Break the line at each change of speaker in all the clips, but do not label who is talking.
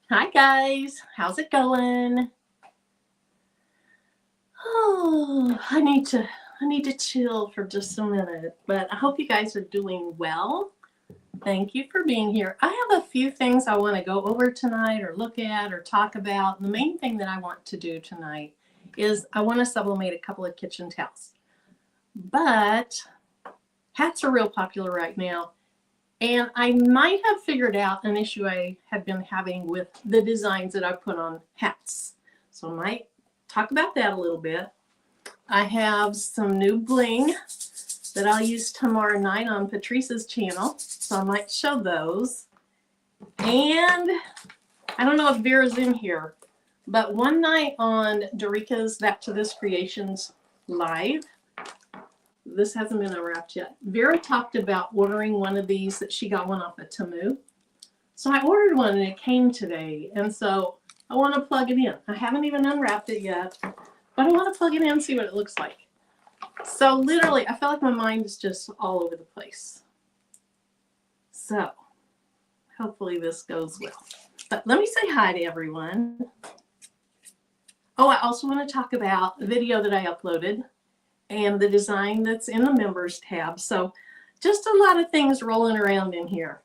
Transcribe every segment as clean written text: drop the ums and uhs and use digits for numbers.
Hi guys, how's it going? Oh, I need to chill for just a minute, but I hope you guys are doing well. Thank you for being here. I have a few things I want to go over tonight or look at or talk about. The main thing that I want to do tonight is I want to sublimate a couple of kitchen towels. But hats are real popular right now. And I might have figured out an issue I have been having with the designs that I put on hats. So I might talk about that a little bit. I have some new bling that I'll use tomorrow night on Patrice's channel. So I might show those. And I don't know if Vera's in here, but one night on Dorika's Back to This Creations live, this hasn't been unwrapped yet. Vera talked about ordering one of these, that she got one off of Temu. So I ordered one and it came today. And so I want to plug it in. I haven't even unwrapped it yet, but I want to plug it in and see what it looks like. So literally, I feel like my mind is just all over the place. So hopefully this goes well. But let me say hi to everyone. Oh, I also want to talk about the video that I uploaded and the design that's in the members tab. So just a lot of things rolling around in here.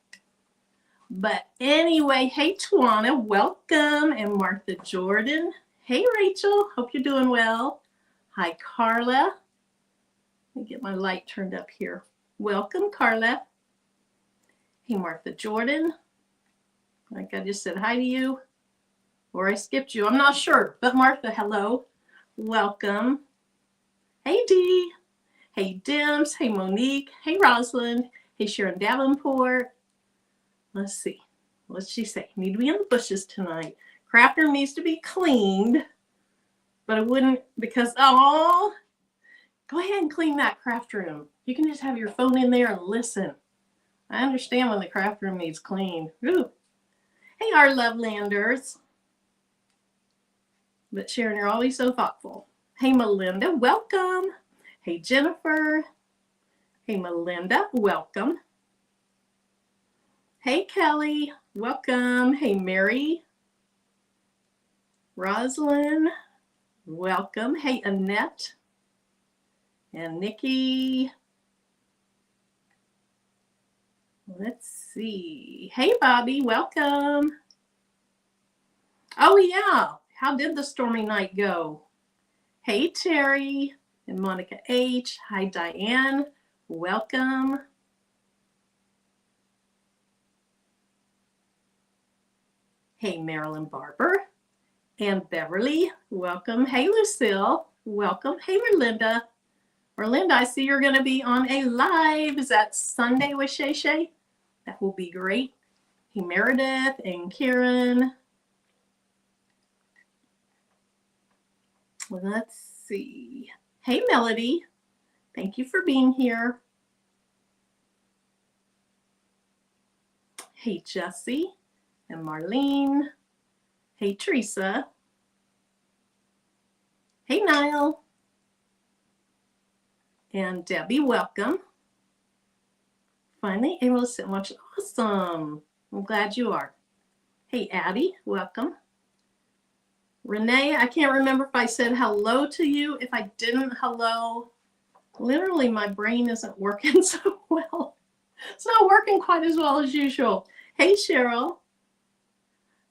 But anyway, hey Tawana, welcome. And Martha Jordan. Hey Rachel, hope you're doing well. Hi Carla. Let me get my light turned up here. Welcome Carla. Hey Martha Jordan. Like I just said hi to you. Or I skipped you, I'm not sure. But Martha, hello. Welcome. Hey Dee. Hey Dims. Hey Monique. Hey Rosalind. Hey Sharon Davenport. Let's see. What's she say? Need to be in the bushes tonight. Craft room needs to be cleaned. But I wouldn't because, oh, go ahead and clean that craft room. You can just have your phone in there and listen. I understand when the craft room needs cleaned. Ooh. Hey, our Lovelanders. But Sharon, you're always so thoughtful. Hey, Melinda, welcome. Hey, Jennifer. Hey, Melinda, welcome. Hey, Kelly, welcome. Hey, Mary. Rosalind, welcome. Hey, Annette. And Nikki. Let's see. Hey, Bobby, welcome. Oh, yeah. How did the stormy night go? Hey, Terry and Monica H. Hi, Diane. Welcome. Hey, Marilyn Barber and Beverly. Welcome. Hey, Lucille. Welcome. Hey, Merlinda. Merlinda, I see you're going to be on a live. Is that Sunday with Shay Shay? That will be great. Hey, Meredith and Karen. Let's see. Hey, Melody. Thank you for being here. Hey, Jessie and Marlene. Hey, Teresa. Hey, Niall. And Debbie, welcome. Finally able to sit and watch. Awesome. I'm glad you are. Hey, Addie, welcome. Renee, I can't remember if I said hello to you. If I didn't, hello. Literally, my brain isn't working so well. It's not working quite as well as usual. Hey, Cheryl.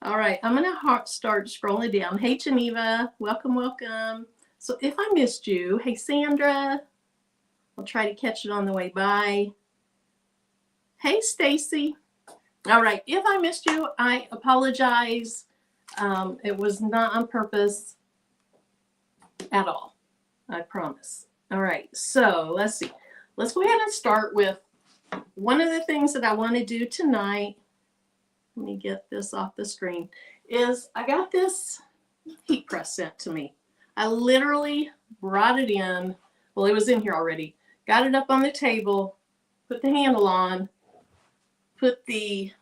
All right, I'm going to start scrolling down. Hey, Geneva. Welcome, welcome. So if I missed you, hey, Sandra. I'll try to catch it on the way by. Hey, Stacy. All right, if I missed you, I apologize. It was not on purpose at all. I promise. All right, so let's see. Let's go ahead and start with one of the things that I want to do tonight. Let me get this off the screen. Is I got this heat press sent to me. I literally brought it in. Well, it was in here already. Got it up on the table, put the handle on, put the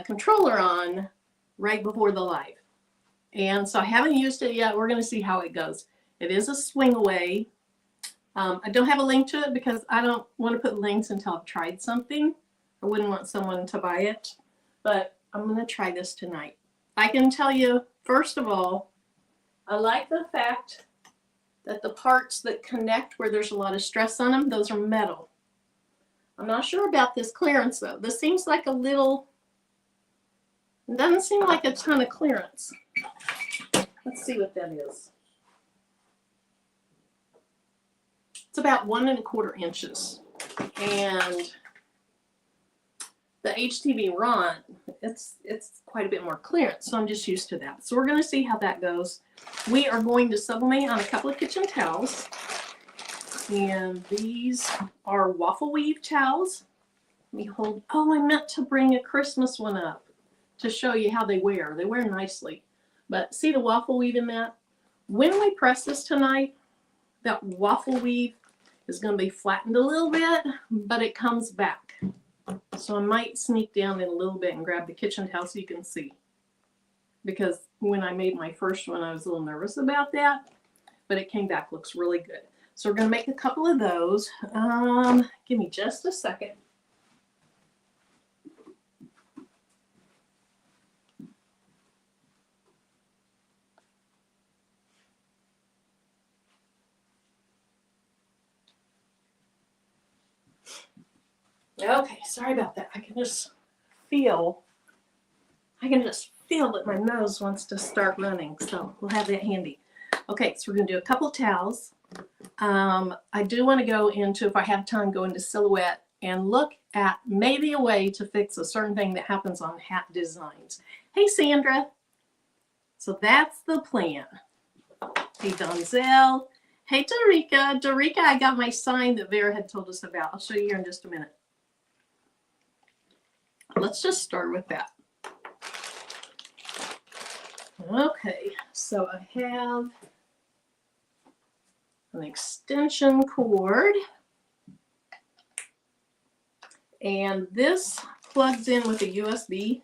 controller on right before the live. And so I haven't used it yet. We're going to see how it goes. It is a swing away. I don't have a link to it because I don't want to put links until I've tried something. I wouldn't want someone to buy it, but I'm going to try this tonight. I can tell you, first of all, I like the fact that the parts that connect where there's a lot of stress on them, those are metal. I'm not sure about this clearance though. This seems like a little, it doesn't seem like a ton of clearance. Let's see what that is. It's about 1 1/4 inches. And the HTV Ron, it's quite a bit more clearance, so I'm just used to that. So we're going to see how that goes. We are going to sublimate on a couple of kitchen towels. And these are waffle weave towels. Let me hold, oh, I meant to bring a Christmas one up to show you how they wear. They wear nicely. But see the waffle weave in that? When we press this tonight, that waffle weave is going to be flattened a little bit, but it comes back. So I might sneak down in a little bit and grab the kitchen towel so you can see. Because when I made my first one, I was a little nervous about that, but it came back, looks really good. So we're going to make a couple of those. Give me just a second. Okay, sorry about that. I can just feel that my nose wants to start running, so we'll have that handy. Okay, so we're going to do a couple towels. I do want to go into, if I have time, go into Silhouette and look at maybe a way to fix a certain thing that happens on hat designs. Hey, Sandra. So that's the plan. Hey, Donzel. Hey, Dorica. Dorica, I got my sign that Vera had told us about. I'll show you here in just a minute. Let's just start with that. Okay, so I have an extension cord, and this plugs in with a USB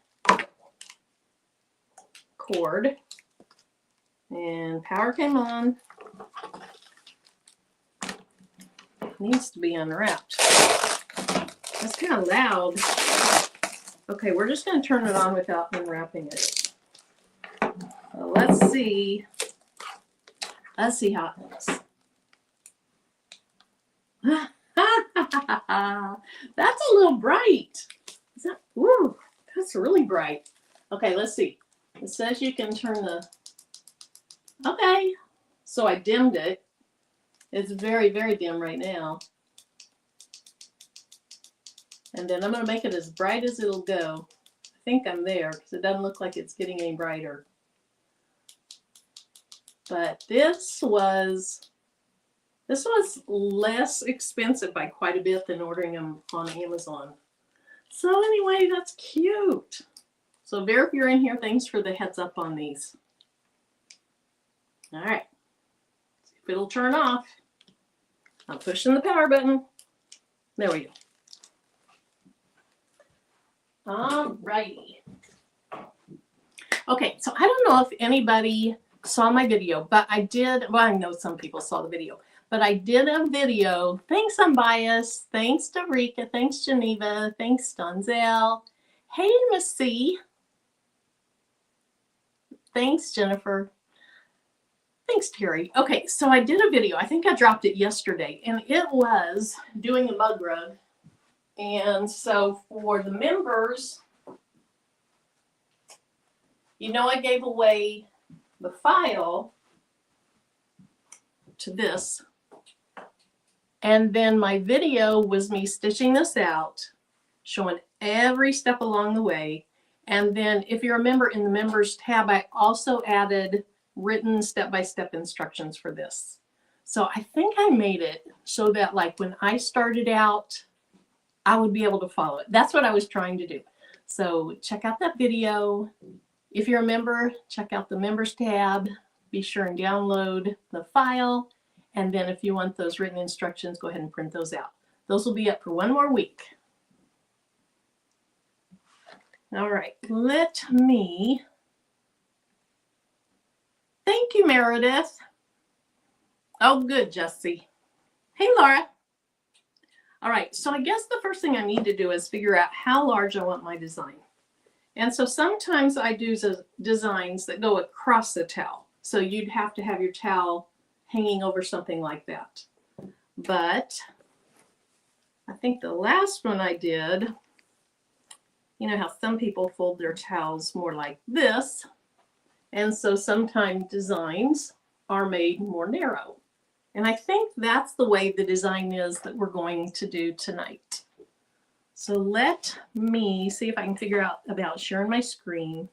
cord, and power came on. It needs to be unwrapped. That's kind of loud. Okay, we're just going to turn it on without unwrapping it. Well, let's see how it looks. That's a little bright. Is that, ooh, that's really bright. Okay, let's see. It says you can turn the, okay, so I dimmed it. It's very, very dim right now. And then I'm going to make it as bright as it'll go. I think I'm there because it doesn't look like it's getting any brighter. But this was less expensive by quite a bit than ordering them on Amazon. So anyway, that's cute. So Vera, if you're in here, thanks for the heads up on these. All right. See if it'll turn off. I'm pushing the power button. There we go. All righty. Okay, so I don't know if anybody saw my video, but I did, well, I know some people saw the video, but I did a video. Thanks, Unbiased. Thanks, Dorica. Thanks, Geneva. Thanks, Donzel. Hey, Miss C. Thanks, Jennifer. Thanks, Terry. Okay, so I did a video. I think I dropped it yesterday, and it was doing a mug rug. And so for the members, you know, I gave away the file to this. And then my video was me stitching this out, showing every step along the way. And then if you remember in the members tab, I also added written step-by-step instructions for this. So I think I made it so that like when I started out, I would be able to follow it. That's what I was trying to do. So check out that video. If you're a member, check out the members tab. Be sure and download the file. And then if you want those written instructions, go ahead and print those out. Those will be up for one more week. All right, let me. Thank you, Meredith. Oh, good, Jessie. Hey, Laura. All right, so I guess the first thing I need to do is figure out how large I want my design. And so sometimes I do designs that go across the towel. So you'd have to have your towel hanging over something like that. But I think the last one I did, you know how some people fold their towels more like this. And so sometimes designs are made more narrow. And I think that's the way the design is that we're going to do tonight. So let me see if I can figure out about sharing my screen.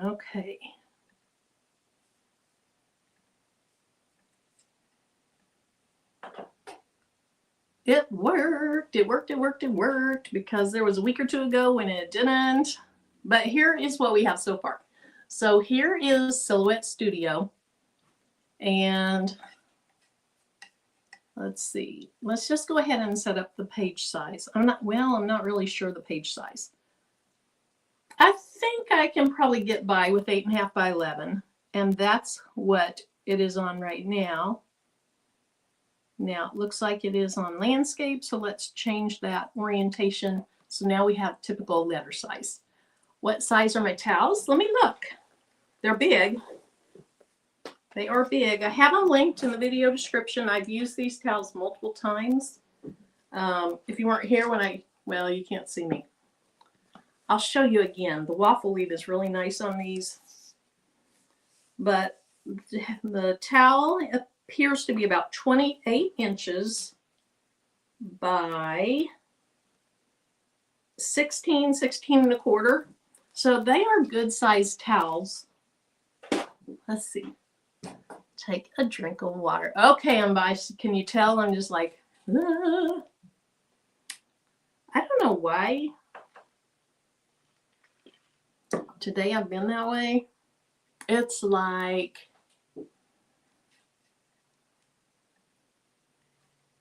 Okay. It worked. It worked. It worked. It worked because there was a week or two ago when it didn't. But here is what we have so far. So here is Silhouette Studio. And let's see. Let's just go ahead and set up the page size. I'm not really sure the page size. I think I can probably get by with 8.5 by 11. And that's what it is on right now. Now it looks like it is on landscape, so let's change that orientation. So now we have typical letter size. What size are my towels? Let me look. They're big. They are big. I have them linked in the video description. I've used these towels multiple times. If you weren't here when well, you can't see me. I'll show you again. The waffle weave is really nice on these. But the towel appears to be about 28 inches by 16 and a quarter. So they are good sized towels. Let's see. Take a drink of water. Okay, can you tell I'm just like, ah. I don't know why today I've been that way. It's like,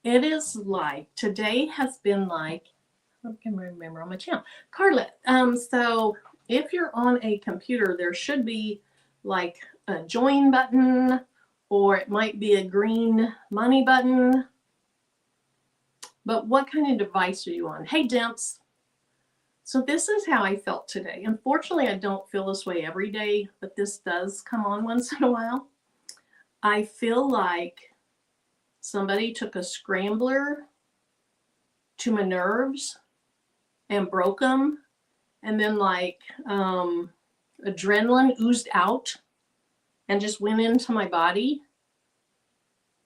it is like, today has been like, I can remember on my channel, Carla. So if you're on a computer, there should be like a join button, or it might be a green money button. But what kind of device are you on? Hey, Dimps. So this is how I felt today. Unfortunately, I don't feel this way every day, but this does come on once in a while. I feel like somebody took a scrambler to my nerves and broke them, and then like adrenaline oozed out and just went into my body,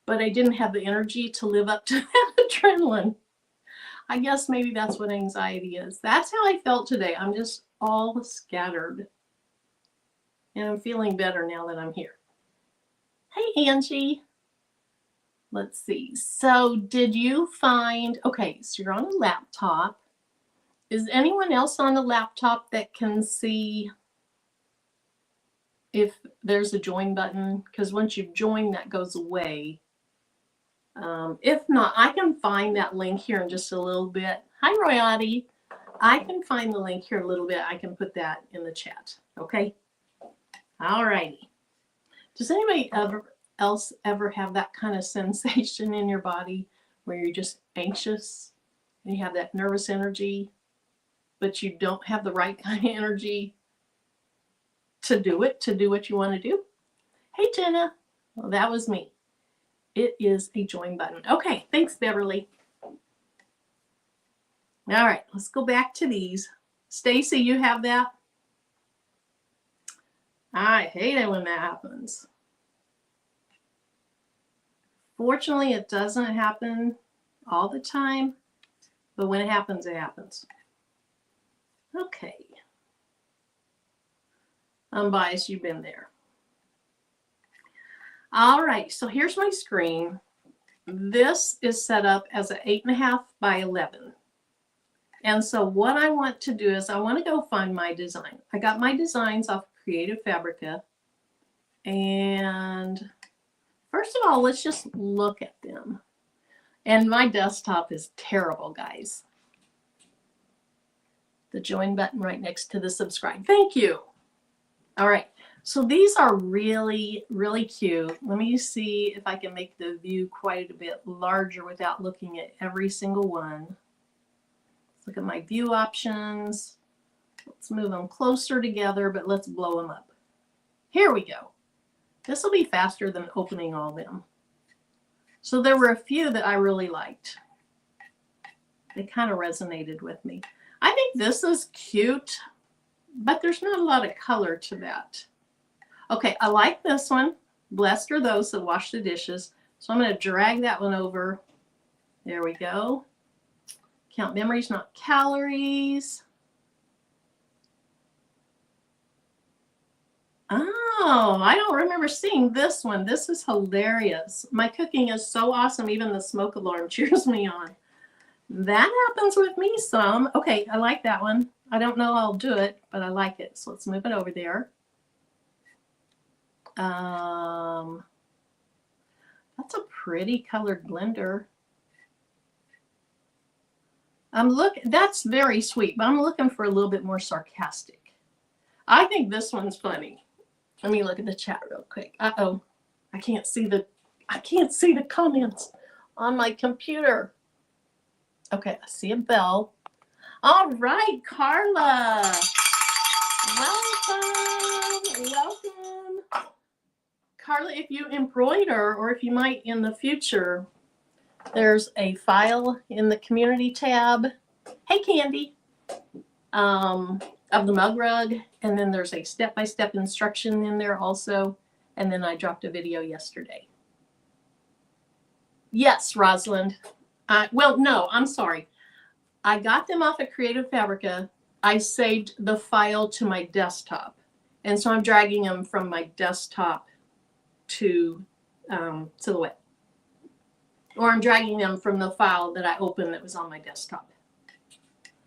but I didn't have the energy to live up to that adrenaline. I guess maybe that's what anxiety is. That's how I felt today. I'm just all scattered, and I'm feeling better now that I'm here. Hey, Angie. Let's see. So did you find, okay, so you're on a laptop. Is anyone else on the laptop that can see if there's a join button? Because once you join, that goes away. If not, I can find that link here in just a little bit. Hi, Royati. I can find the link here in a little bit. I can put that in the chat. Okay. All righty. Does anybody else ever have that kind of sensation in your body where you're just anxious and you have that nervous energy, but you don't have the right kind of energy to do what you want to do? Hey, Jenna. Well, that was me. It is a join button. Okay, thanks, Beverly. All right, let's go back to these. Stacy, you have that? I hate it when that happens. Fortunately, it doesn't happen all the time, but when it happens, it happens. Okay. Unbiased, you've been there. All right, so here's my screen. This is set up as an 8.5 by 11. And so what I want to do is I want to go find my design. I got my designs off Creative Fabrica. And first of all, let's just look at them. And my desktop is terrible, guys. The join button right next to the subscribe. Thank you. All right. So these are really, really cute. Let me see if I can make the view quite a bit larger without looking at every single one. Let's look at my view options. Let's move them closer together, but let's blow them up. Here we go. This will be faster than opening all of them. So there were a few that I really liked. They kind of resonated with me. I think this is cute, but there's not a lot of color to that. Okay, I like this one. Blessed are those that wash the dishes. So I'm going to drag that one over. There we go. Count memories, not calories. Oh, I don't remember seeing this one. This is hilarious. My cooking is so awesome. Even the smoke alarm cheers me on. That happens with me some. Okay, I like that one. I don't know how I'll do it, but I like it. So let's move it over there. That's a pretty colored blender. That's very sweet, but I'm looking for a little bit more sarcastic. I think this one's funny. Let me look at the chat real quick. Uh-oh. I can't see the comments on my computer. Okay, I see a bell. All right, Carla. Welcome. Carla, if you embroider, or if you might in the future, there's a file in the community tab. Hey, Candy. Of the mug rug, and then there's a step-by-step instruction in there also, and then I dropped a video yesterday. Yes, Rosalind. Well, no, I'm sorry. I got them off of Creative Fabrica. I saved the file to my desktop, and so I'm dragging them from my desktop to the web, or I'm dragging them from the file that I opened that was on my desktop.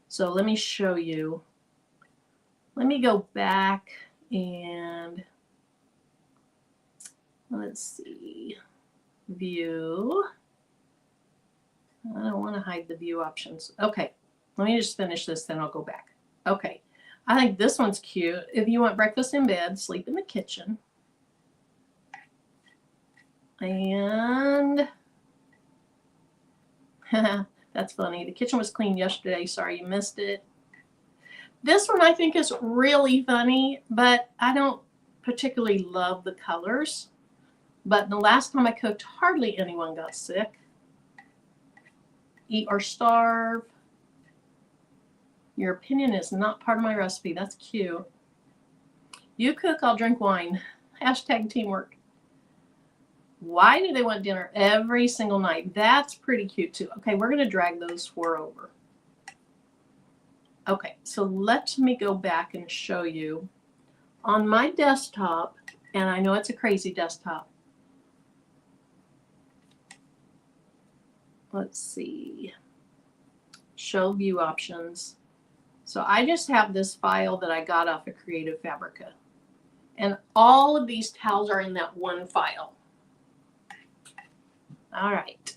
So let me show you. Let me go back and let's see, view. I don't want to hide the view options. Okay, let me just finish this, then I'll go back. Okay, I think this one's cute. If you want breakfast in bed, sleep in the kitchen. And that's funny. The kitchen was clean yesterday. Sorry you missed it. This one I think is really funny, but I don't particularly love the colors. But the last time I cooked, hardly anyone got sick. Eat or starve. Your opinion is not part of my recipe. That's cute. You cook, I'll drink wine. Hashtag teamwork. Why do they want dinner every single night? That's pretty cute too. Okay, we're going to drag those four over. Okay, so let me go back and show you on my desktop, and I know it's a crazy desktop. Let's see, show view options. So I just have this file that I got off of Creative Fabrica, and all of these towels are in that one file. All right,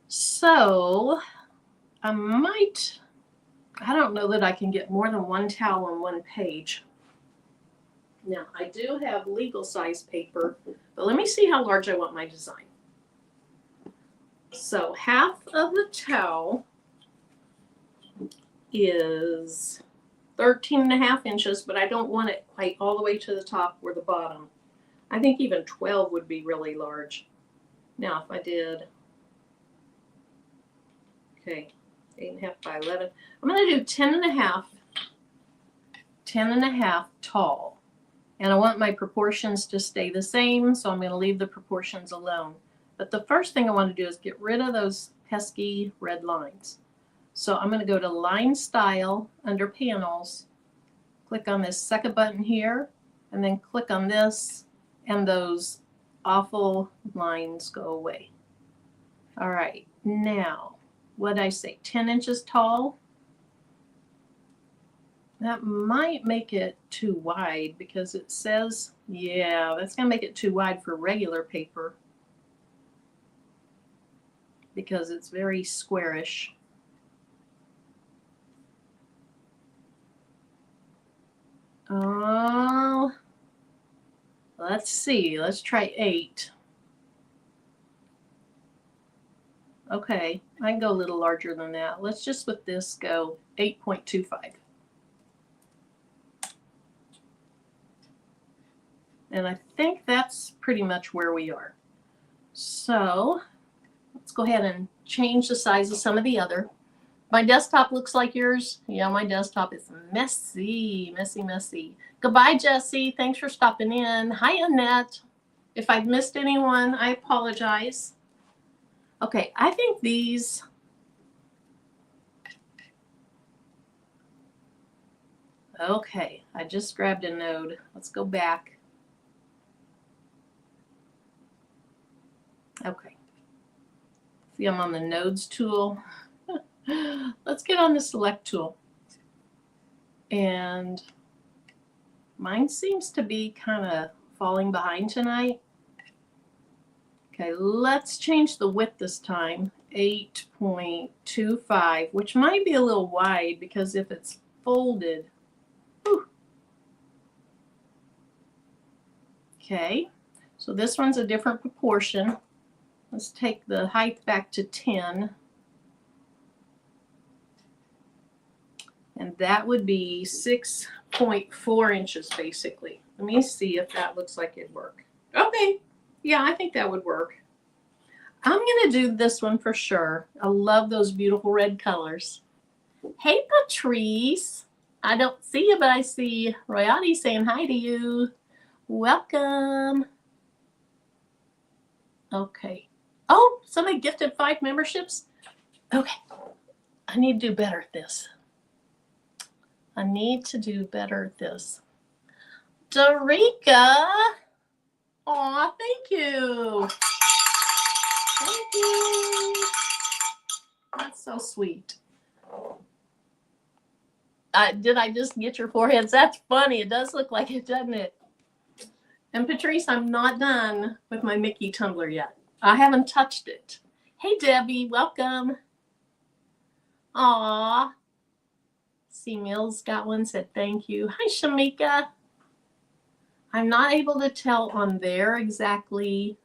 so I don't know that I can get more than one towel on one page. Now, I do have legal size paper, but let me see how large I want my design. So half of the towel is 13.5 inches, but I don't want it quite all the way to the top or the bottom. I think even 12 would be really large. Now, if I did, okay, 8.5 by 11. I'm going to do 10.5 tall. And I want my proportions to stay the same, so I'm going to leave the proportions alone. But the first thing I want to do is get rid of those pesky red lines. So I'm going to go to Line Style under Panels, click on this second button here, and then click on this, and those awful lines go away. All right, now, what did I say, 10 inches tall? That might make it too wide because it says, yeah, that's going to make it too wide for regular paper because it's very squarish. Oh, Let's see. Let's try 8. Okay, I can go a little larger than that. Let's just with this go 8.25. And I think that's pretty much where we are. So let's go ahead and change the size of some of the other. My desktop looks like yours. Yeah, my desktop is messy, messy, messy. Goodbye, Jessie. Thanks for stopping in. Hi, Annette. If I've missed anyone, I apologize. Okay, I think these... Okay, I just grabbed a node. Let's go back. Okay. See, I'm on the nodes tool. Let's get on the select tool. And mine seems to be kind of falling behind tonight. Okay, let's change the width this time. 8.25, which might be a little wide because if it's folded. Whew. Okay, so this one's a different proportion. Let's take the height back to 10. And that would be 6.4 inches basically. Let me see if that looks like it'd work. Okay, yeah, I think that would work. I'm gonna do this one for sure. I love those beautiful red colors. Hey, Patrice. I don't see you, but I see Royati saying hi to you. Welcome. Okay. Oh, somebody gifted 5 memberships? Okay. I need to do better at this. I need to do better at this. Dorica. Aw, thank you. Thank you. That's so sweet. Did I just get your foreheads? That's funny. It does look like it, doesn't it? And Patrice, I'm not done with my Mickey tumbler yet. I haven't touched it. Hey, Debbie, welcome. Aw. C. Mills got one, said thank you. Hi, Shamika. I'm not able to tell on there exactly,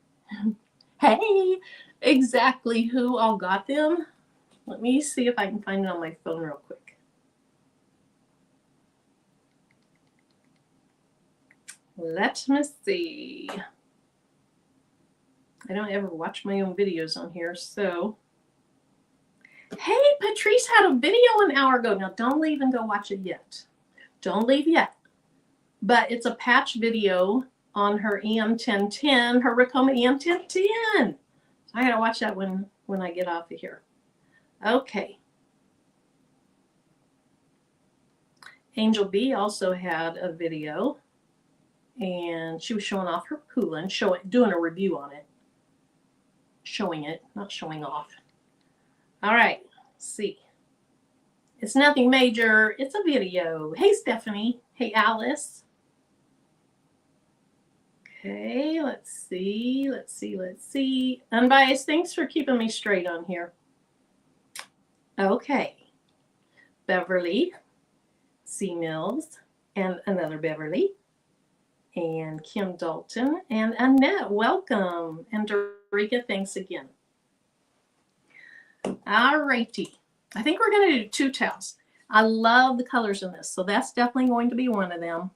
hey, exactly who all got them. Let me see if I can find it on my phone real quick. Let me see. I don't ever watch my own videos on here, so. Hey, Patrice had a video an hour ago. Now, don't leave and go watch it yet. Don't leave yet. But it's a patch video on her EM1010, her Ricoma EM1010. So I gotta watch that when I get off of here. Okay. Angel B also had a video, and she was showing off her Poulin, doing a review on it. Showing it, not showing off. All right, let's see. It's nothing major. It's a video. Hey, Stephanie. Hey, Alice. Okay, let's see. Unbiased, thanks for keeping me straight on here. Okay. Beverly, C. Mills, and another Beverly, and Kim Dalton, and Annette, welcome. And Dorica, thanks again. All righty. I think we're going to do 2 towels. I love the colors in this, so that's definitely going to be one of them.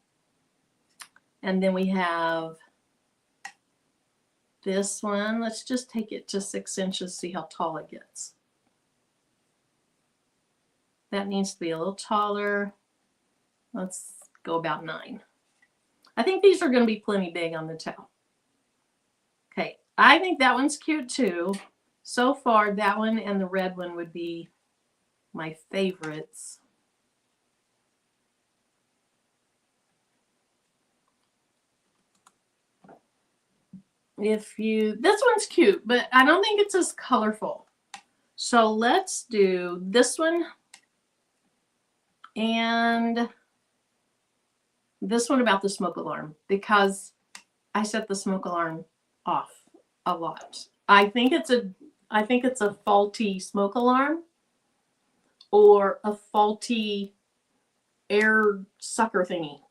And then we have this one. Let's just take it to 6 inches, see how tall it gets. That needs to be a little taller. Let's go about 9. I think these are going to be plenty big on the towel. Okay, I think that one's cute too. So far, that one and the red one would be my favorites. This one's cute, but I don't think it's as colorful. So let's do this one and this one about the smoke alarm, because I set the smoke alarm off a lot. I think it's a faulty smoke alarm or a faulty air sucker thingy.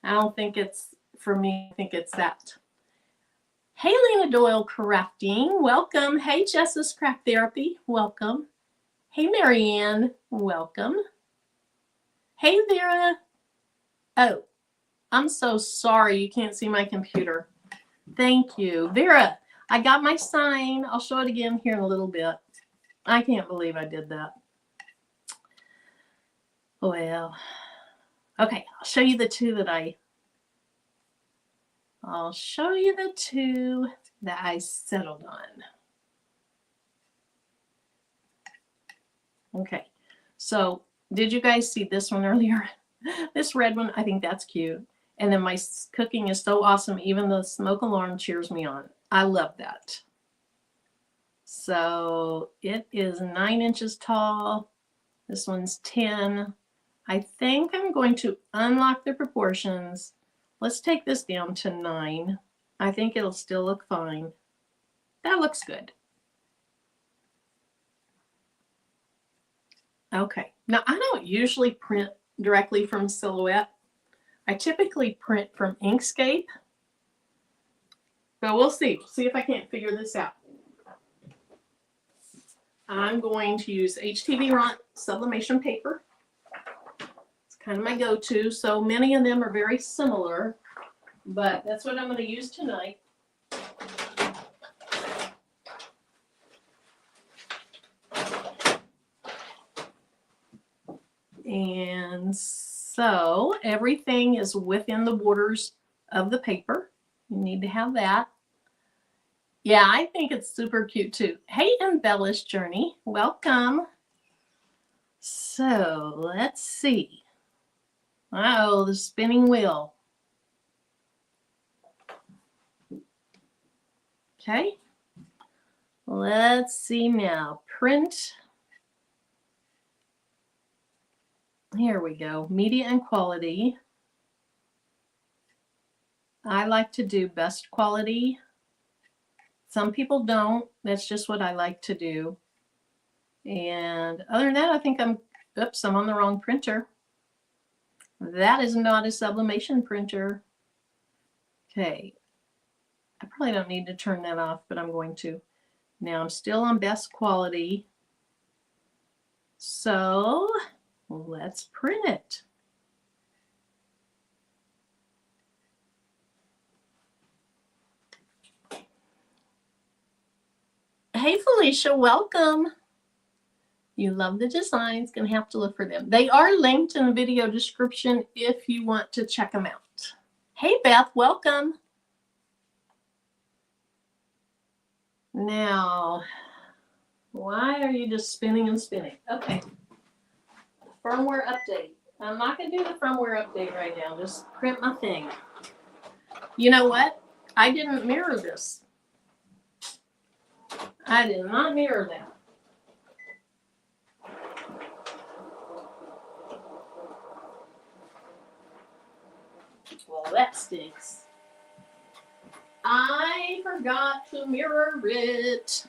I don't think it's for me, I think it's that. Hey, Lena Doyle Crafting, welcome. Hey, Jess's Craft Therapy, welcome. Hey, Marianne, welcome. Hey, Vera. Oh, I'm so sorry you can't see my computer. Thank you. Vera, I got my sign. I'll show it again here in a little bit. I can't believe I did that. Well, okay, I'll show you the two that I settled on. Okay, so did you guys see this one earlier? This red one, I think that's cute. And then my cooking is so awesome, even the smoke alarm cheers me on. I love that. So it is 9 inches tall. This one's 10. I think I'm going to unlock the proportions. Let's take this down to 9. I think it'll still look fine. That looks good. Okay, now I don't usually print directly from Silhouette. I typically print from Inkscape, but we'll see. See if I can't figure this out. I'm going to use HTV Sublimation paper. It's kind of my go-to. So many of them are very similar, but that's what I'm going to use tonight. And so everything is within the borders of the paper. You need to have that. Yeah, I think it's super cute too. Hey, Embellish Journey, welcome. So let's see. Oh, the spinning wheel. Okay. Let's see now. Print. Here we go. Media and quality. I like to do best quality. Some people don't. That's just what I like to do. And other than that, I think I'm on the wrong printer. That is not a sublimation printer. Okay. I probably don't need to turn that off, but I'm going to. Now I'm still on best quality. So let's print it. Hey, Felicia, welcome. You love the designs, gonna have to look for them. They are linked in the video description if you want to check them out. Hey, Beth, welcome. Now, why are you just spinning and spinning? Okay. Firmware update. I'm not gonna do the firmware update right now. Just print my thing. You know what? I didn't mirror this. I did not mirror that. Well, that stinks. I forgot to mirror it.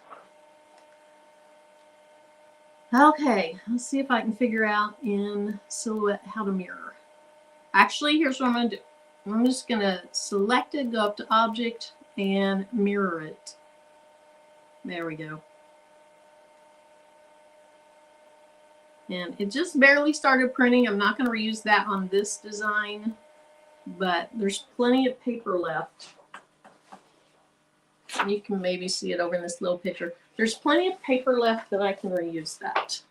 Okay, let's see if I can figure out in Silhouette how to mirror. Actually, here's what I'm going to do. I'm just going to select it, go up to Object, and mirror it. There we go. And it just barely started printing. I'm not going to reuse that on this design, but there's plenty of paper left. You can maybe see it over in this little picture. There's plenty of paper left that I can reuse that.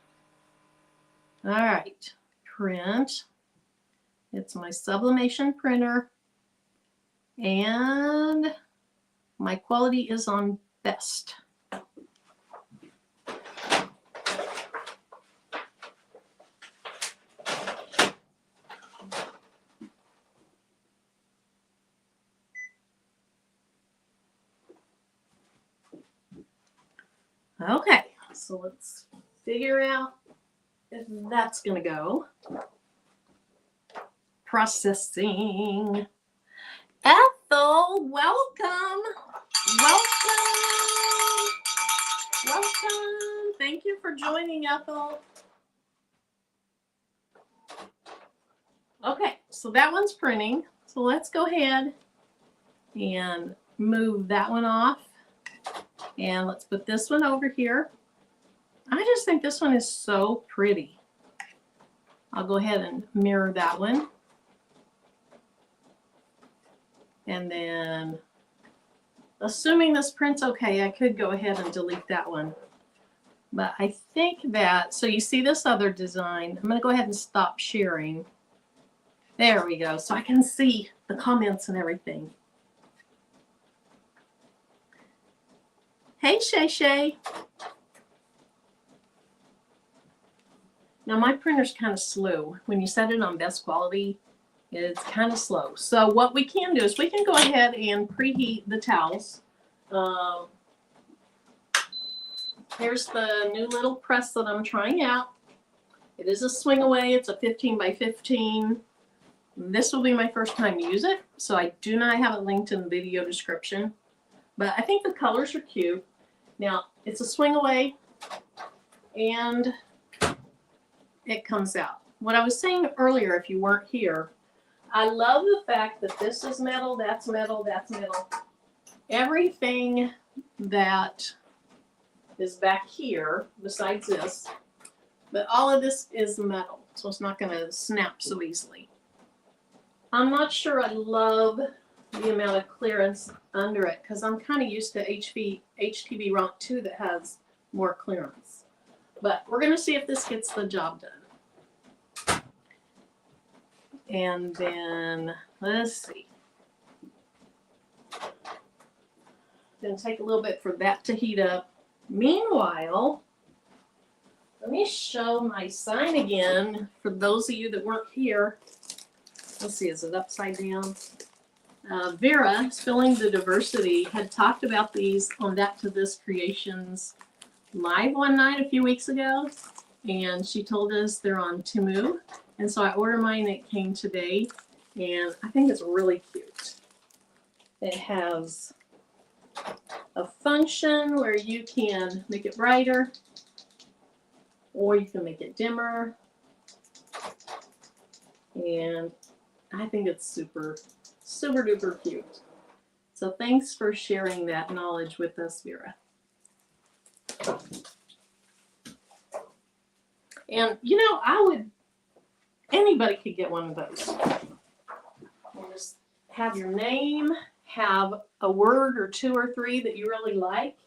All right, print. It's my Sublimation printer. And my quality is on best. Okay, so let's figure out if that's going to go. Processing. Ethel, welcome. Welcome. Welcome. Thank you for joining, Ethel. Okay, so that one's printing. So let's go ahead and move that one off. And let's put this one over here. I just think this one is so pretty. I'll go ahead and mirror that one. And then, assuming this print's okay, I could go ahead and delete that one. But I think that, so you see this other design, I'm going to go ahead and stop sharing. There we go, so I can see the comments and everything. Hey, Shay Shay. Now my printer's kind of slow. When you set it on best quality, it's kind of slow. So what we can do is we can go ahead and preheat the towels. Here's the new little press that I'm trying out. It is a swing away. It's a 15 by 15. This will be my first time to use it, so I do not have it linked in the video description. But I think the colors are cute. Now, it's a swing away, and it comes out. What I was saying earlier, if you weren't here, I love the fact that this is metal, that's metal, that's metal. Everything that is back here, besides this, but all of this is metal, so it's not going to snap so easily. I'm not sure I love the amount of clearance under it because I'm kind of used to HTV Ronc 2 that has more clearance. But we're going to see if this gets the job done. And then, let's see. Going to take a little bit for that to heat up. Meanwhile, let me show my sign again for those of you that weren't here. Let's see, is it upside down? Vera, Spilling the Diversity, had talked about these on That to This Creations live one night a few weeks ago, and she told us they're on Temu, and so I ordered mine. It came today, and I think it's really cute. It has a function where you can make it brighter, or you can make it dimmer, and I think it's super, super duper cute. So thanks for sharing that knowledge with us, Vera. And you know, anybody could get one of those. You just have your name, have a word or two or three that you really like.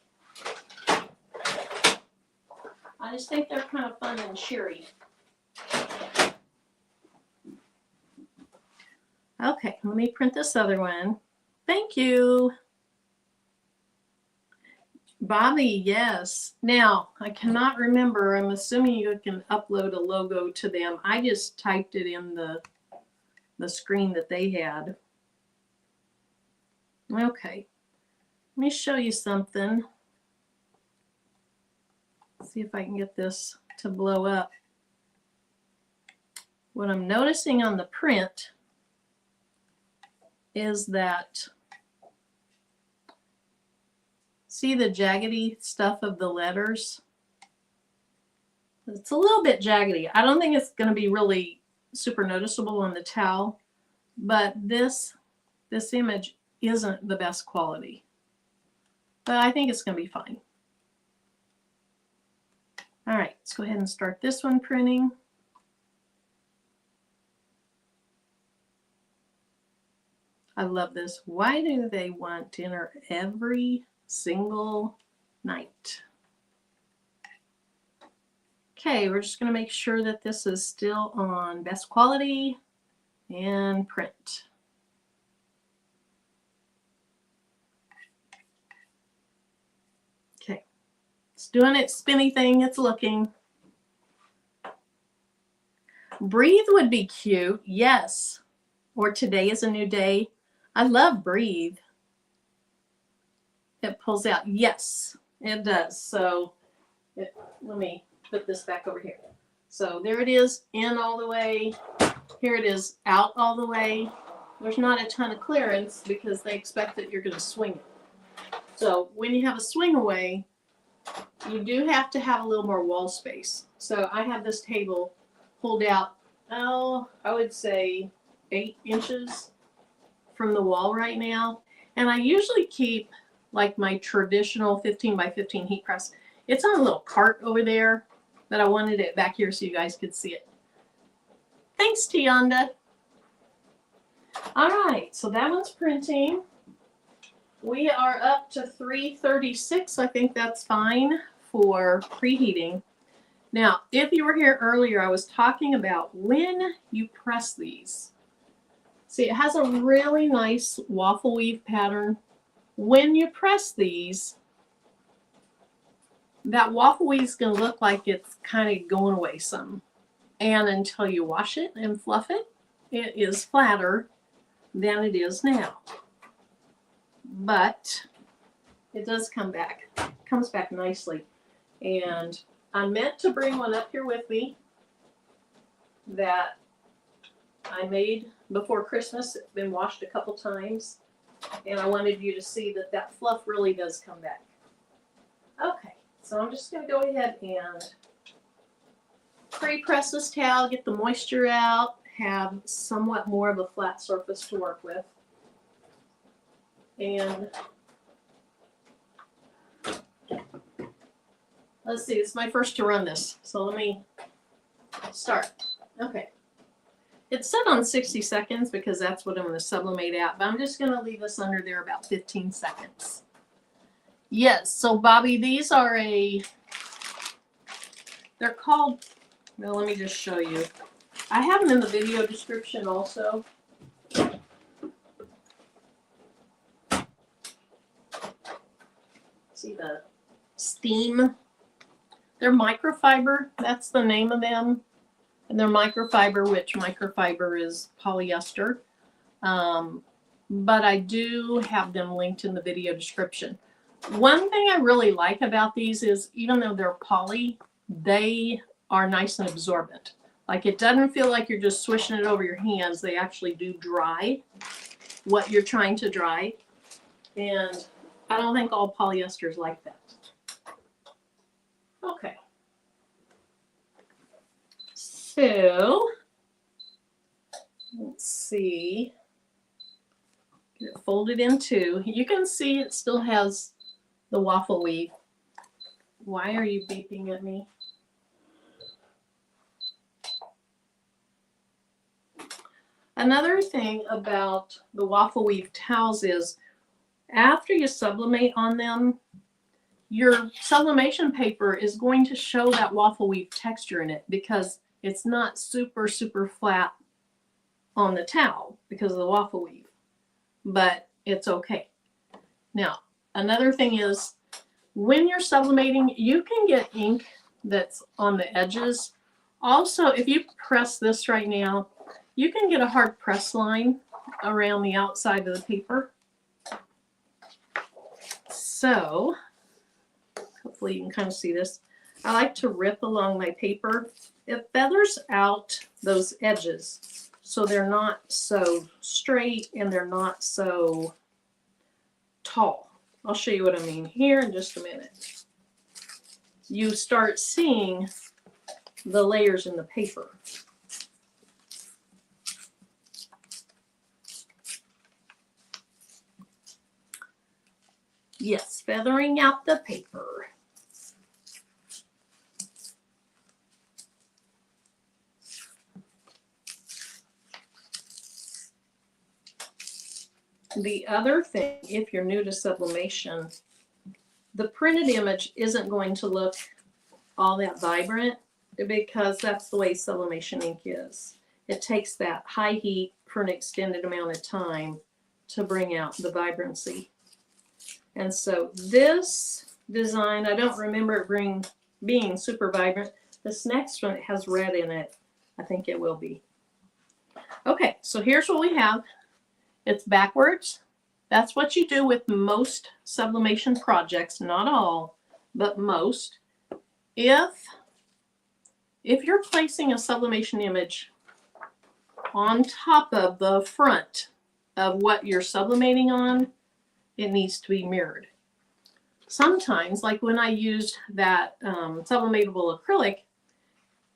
I just think they're kind of fun and cheery. Okay, let me print this other one. Thank you. Bobby, yes. Now, I cannot remember. I'm assuming you can upload a logo to them. I just typed it in the screen that they had. Okay, let me show you something. See if I can get this to blow up. What I'm noticing on the print is that, see the jaggedy stuff of the letters? It's a little bit jaggedy. I don't think it's going to be really super noticeable on the towel, but this image isn't the best quality. But I think it's going to be fine. All right, let's go ahead and start this one printing. I love this. Why do they want dinner every single night? Okay, we're just going to make sure that this is still on best quality and print. Okay, it's doing its spinny thing. It's looking. Breathe would be cute, yes. Or Today is a New Day. I love Breathe. It pulls out. Yes, it does. So let me put this back over here. So there it is, in all the way. Here it is, out all the way. There's not a ton of clearance because they expect that you're going to swing it. So when you have a swing away, you do have to have a little more wall space. So I have this table pulled out, I would say 8 inches from the wall right now. And I usually keep like my traditional 15 by 15 heat press. It's on a little cart over there, but I wanted it back here so you guys could see it. Thanks, Tianda. All right, so that one's printing. We are up to 336. I think that's fine for preheating. Now, if you were here earlier, I was talking about when you press these. See, it has a really nice waffle weave pattern. When you press these, that waffle weave is going to look like it's kind of going away some. And until you wash it and fluff it, it is flatter than it is now. But it does come back. It comes back nicely. And I meant to bring one up here with me that I made before Christmas. It's been washed a couple times. And I wanted you to see that that fluff really does come back. Okay, so I'm just going to go ahead and pre-press this towel, get the moisture out, have somewhat more of a flat surface to work with. And let's see, it's my first to run this, so let me start. Okay. It's set on 60 seconds because that's what I'm going to sublimate at, but I'm just going to leave this under there about 15 seconds. Yes, so Bobby, these are they're called, well, let me just show you. I have them in the video description also. See the steam? They're microfiber, that's the name of them. And they're microfiber, which microfiber is polyester. But I do have them linked in the video description. One thing I really like about these is even though they're poly, they are nice and absorbent. Like it doesn't feel like you're just swishing it over your hands. They actually do dry what you're trying to dry. And I don't think all polyester is like that. Okay. So, let's see. Get it folded in two. You can see it still has the waffle weave. Why are you beeping at me? Another thing about the waffle weave towels is after you sublimate on them, your sublimation paper is going to show that waffle weave texture in it because it's not super, super flat on the towel because of the waffle weave, but it's okay. Now, another thing is when you're sublimating, you can get ink that's on the edges. Also, if you press this right now, you can get a hard press line around the outside of the paper. So, hopefully you can kind of see this. I like to rip along my paper. It feathers out those edges so they're not so straight and they're not so tall. I'll show you what I mean here in just a minute. You start seeing the layers in the paper. Yes, feathering out the paper. The other thing, if you're new to sublimation, the printed image isn't going to look all that vibrant because that's the way sublimation ink is. It takes that high heat for an extended amount of time to bring out the vibrancy. And so this design, I don't remember it being super vibrant. This next one, it has red in it. I think it will be. Okay, so here's what we have. It's backwards. That's what you do with most sublimation projects, not all, but most. If you're placing a sublimation image on top of the front of what you're sublimating on, it needs to be mirrored. Sometimes, like when I used that sublimatable acrylic,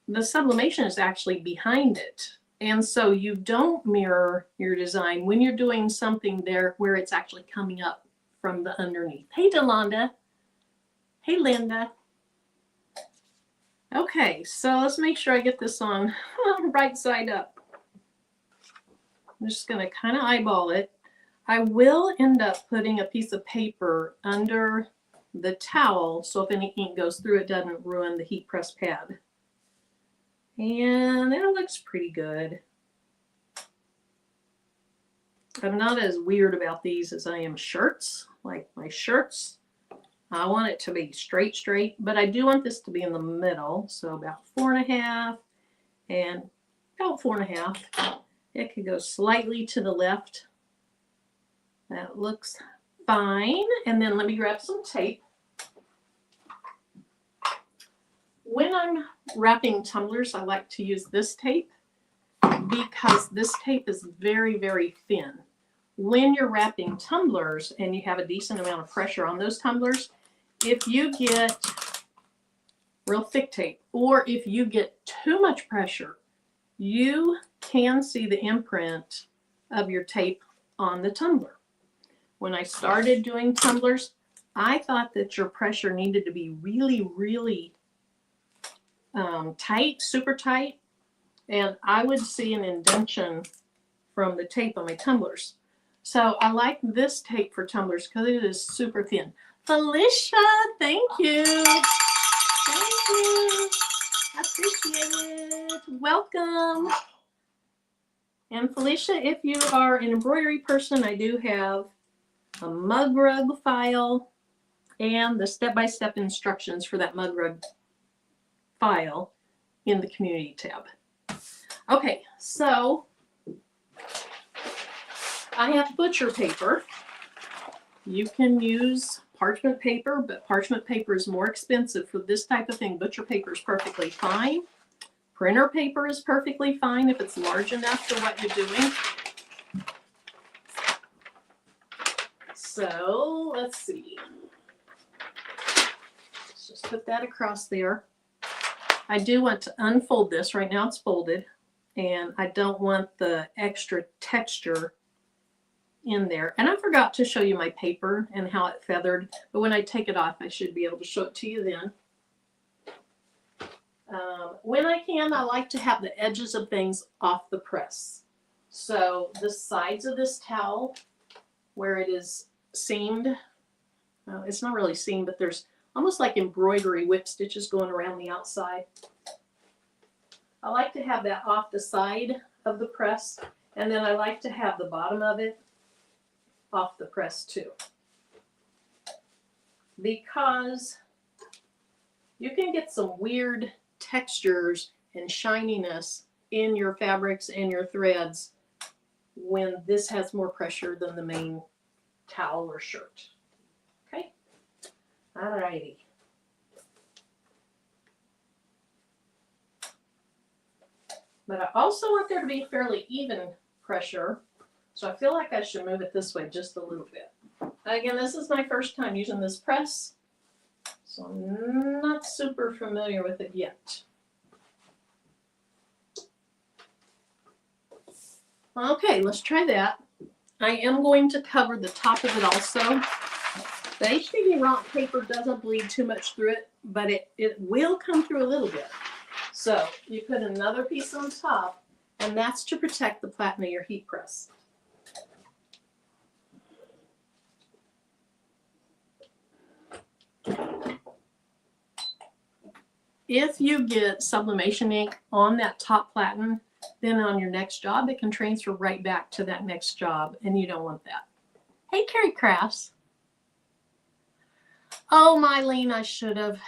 the sublimation is actually behind it. And so you don't mirror your design when you're doing something there where it's actually coming up from the underneath. Hey, Delonda. Hey, Linda. Okay, so let's make sure I get this on right side up. I'm just going to kind of eyeball it. I will end up putting a piece of paper under the towel so if any ink goes through, it doesn't ruin the heat press pad. And that looks pretty good. I'm not as weird about these as I am shirts. Like my shirts, I want it to be straight, but I do want this to be in the middle. So about 4.5 and about 4.5. It could go slightly to the left. That looks fine. And then let me grab some tape. When I'm wrapping tumblers, I like to use this tape because this tape is very, very thin. When you're wrapping tumblers and you have a decent amount of pressure on those tumblers, if you get real thick tape or if you get too much pressure, you can see the imprint of your tape on the tumbler. When I started doing tumblers, I thought that your pressure needed to be really, really tight, super tight, and I would see an indentation from the tape on my tumblers. So I like this tape for tumblers because it is super thin. Felicia, thank you. Thank you. I appreciate it. Welcome. And Felicia, if you are an embroidery person, I do have a mug rug file and the step-by-step instructions for that mug rug file in the community tab. Okay, so I have butcher paper. You can use parchment paper, but parchment paper is more expensive for this type of thing. Butcher paper is perfectly fine. Printer paper is perfectly fine if it's large enough for what you're doing. So let's see. Let's just put that across there. I do want to unfold this. Right now it's folded, and I don't want the extra texture in there. And I forgot to show you my paper and how it feathered, but when I take it off, I should be able to show it to you then. When I can, I like to have the edges of things off the press. So the sides of this towel, where it is seamed, it's not really seamed, but there's almost like embroidery whip stitches going around the outside. I like to have that off the side of the press, and then I like to have the bottom of it off the press too. Because you can get some weird textures and shininess in your fabrics and your threads when this has more pressure than the main towel or shirt. Okay? Alrighty. But I also want there to be fairly even pressure, so I feel like I should move it this way just a little bit. Again, this is my first time using this press, so I'm not super familiar with it yet. Okay, let's try that. I am going to cover the top of it also. The HDD rock paper doesn't bleed too much through it, but it will come through a little bit. So you put another piece on top, and that's to protect the platen of your heat press. If you get sublimation ink on that top platen, then on your next job, it can transfer right back to that next job, and you don't want that. Hey, Carrie Crafts. Oh, Mylene, I should have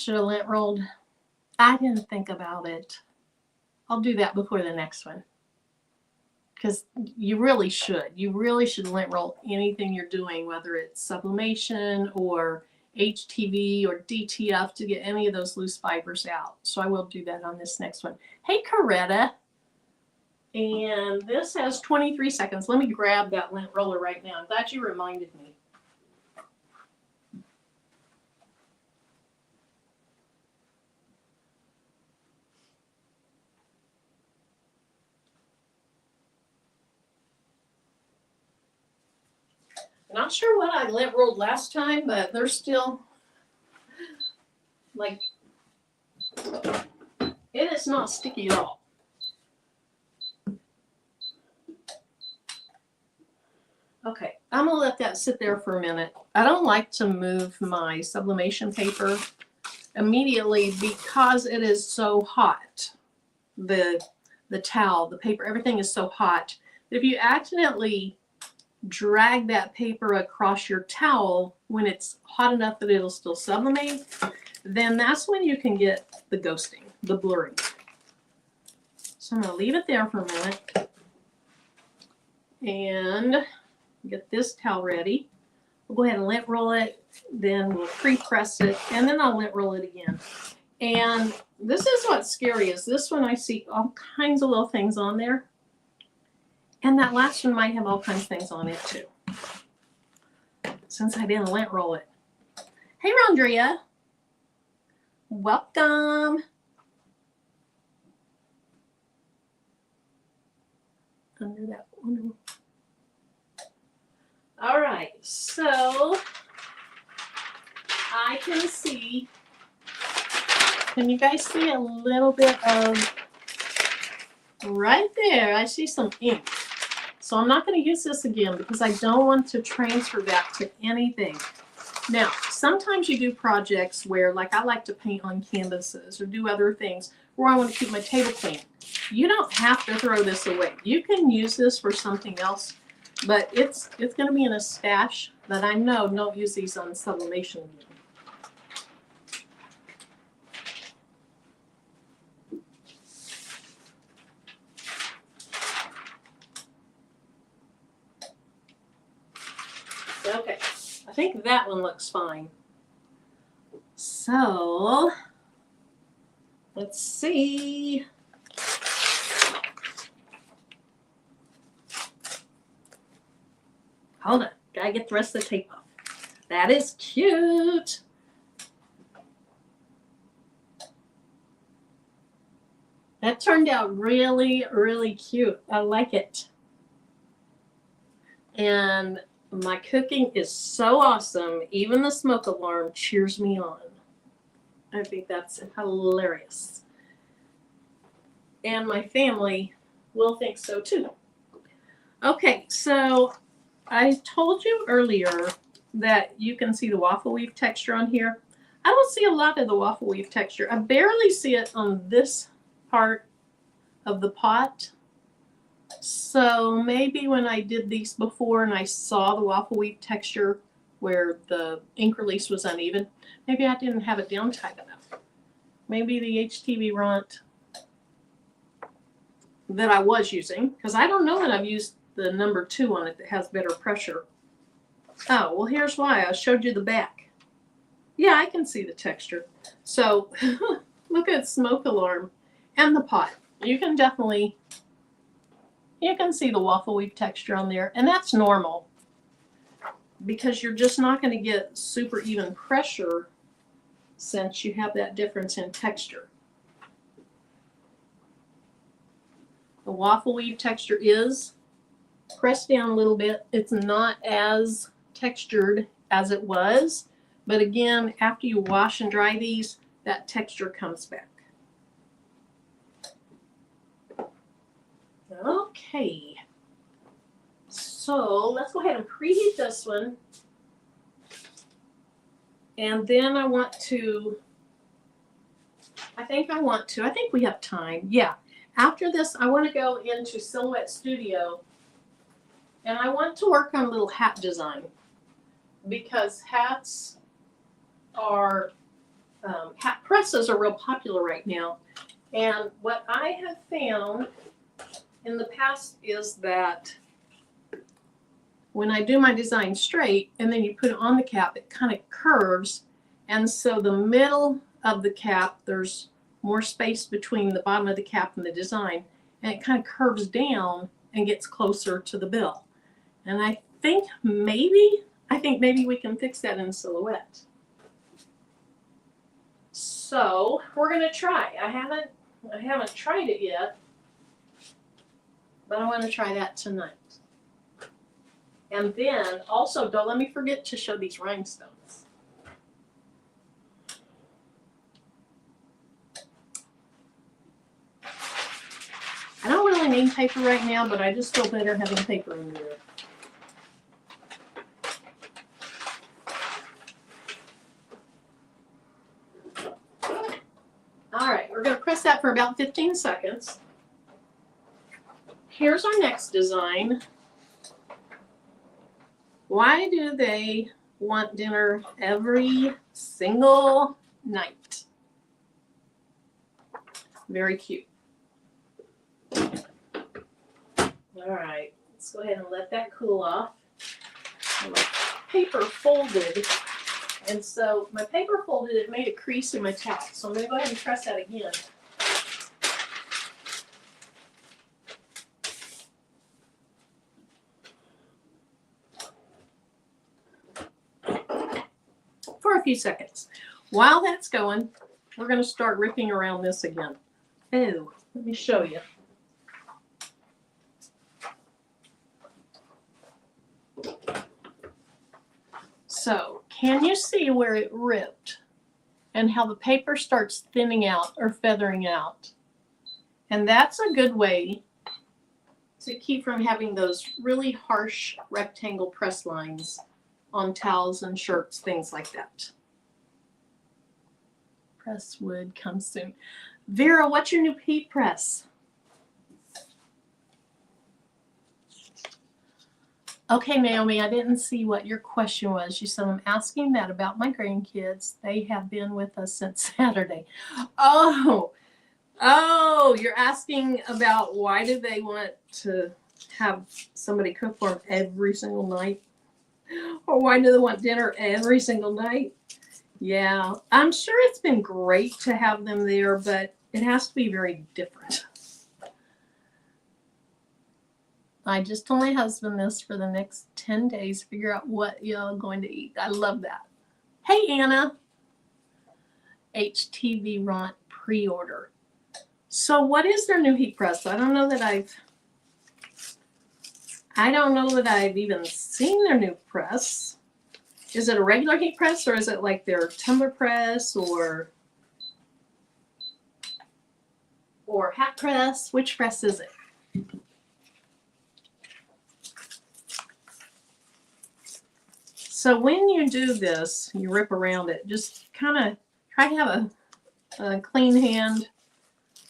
lint rolled. I didn't think about it. I'll do that before the next one. Because you really should. You really should lint roll anything you're doing, whether it's sublimation or HTV or DTF, to get any of those loose fibers out. So I will do that on this next one. Hey, Coretta. And this has 23 seconds. Let me grab that lint roller right now. I'm glad you reminded me. Not sure what I lint rolled last time, but they're still like, it is not sticky at all. Okay, I'm gonna let that sit there for a minute. I don't like to move my sublimation paper immediately because it is so hot. The towel, the paper, everything is so hot. If you accidentally drag that paper across your towel when it's hot enough that it'll still sublimate, then that's when you can get the ghosting, the blurring. So I'm going to leave it there for a minute and get this towel ready. We'll go ahead and lint roll it, then we'll pre-press it, and then I'll lint roll it again. And this is what's scary, is this one I see all kinds of little things on there. And that last one might have all kinds of things on it too, since I didn't lint roll it. Hey, Rondria. Welcome. Under that one. All right, so I can see, can you guys see a little bit of, right there, I see some ink. So I'm not going to use this again because I don't want to transfer that to anything. Now, sometimes you do projects where, like I like to paint on canvases or do other things where I want to keep my table clean. You don't have to throw this away. You can use this for something else, but it's going to be in a stash that I know don't use these on sublimation again. Okay, I think that one looks fine. So, let's see. Hold on, gotta get the rest of the tape off. That is cute. That turned out really, really cute. I like it. And my cooking is so awesome. Even the smoke alarm cheers me on. I think that's hilarious. And my family will think so too. Okay, so I told you earlier that you can see the waffle weave texture on here. I don't see a lot of the waffle weave texture. I barely see it on this part of the pot. So maybe when I did these before and I saw the waffle weave texture where the ink release was uneven, maybe I didn't have it down tight enough. Maybe the HTV Ront that I was using, because I don't know that I've used the number 2 on it that has better pressure. Oh, well, here's why. I showed you the back. Yeah, I can see the texture. So look at smoke alarm and the pot. You can definitely, you can see the waffle weave texture on there, and that's normal because you're just not going to get super even pressure since you have that difference in texture. The waffle weave texture is pressed down a little bit. It's not as textured as it was, but again, after you wash and dry these, that texture comes back. Okay, so let's go ahead and preheat this one. And then I think we have time. Yeah. After this, I want to go into Silhouette Studio and I want to work on a little hat design because hats are, hat presses are real popular right now. And what I have found in the past is that when I do my design straight and then you put it on the cap, it kind of curves. And so the middle of the cap, there's more space between the bottom of the cap and the design, and it kind of curves down and gets closer to the bill. And I think maybe we can fix that in Silhouette. So we're gonna try. I haven't tried it yet, but I want to try that tonight. And then also, don't let me forget to show these rhinestones. I don't really need paper right now, but I just feel better having paper in there. All right, we're going to press that for about 15 seconds. Here's our next design. Why do they want dinner every single night? Very cute. All right, let's go ahead and let that cool off. My paper folded, and so my paper folded, it made a crease in my towel. So I'm going to go ahead and press that again. For a few seconds. While that's going, we're going to start ripping around this again. Oh, let me show you. So, can you see where it ripped and how the paper starts thinning out or feathering out? And that's a good way to keep from having those really harsh rectangle press lines on towels and shirts, things like that. Press wood comes soon. Vera, what's your new heat press? Okay, Naomi, I didn't see what your question was. You said, I'm asking that about my grandkids. They have been with us since Saturday. Oh, you're asking about why do they want to have somebody cook for them every single night? Or why do they want dinner every single night? Yeah, I'm sure it's been great to have them there, but it has to be very different. I just told my husband this for the next 10 days, figure out what y'all going to eat. I love that. Hey, Anna. HTV Ront pre-order. So what is their new heat press? I don't know that I've even seen their new press. Is it a regular heat press or is it like their tumbler press or hat press? Which press is it? So when you do this, you rip around it, just kind of try to have a clean hand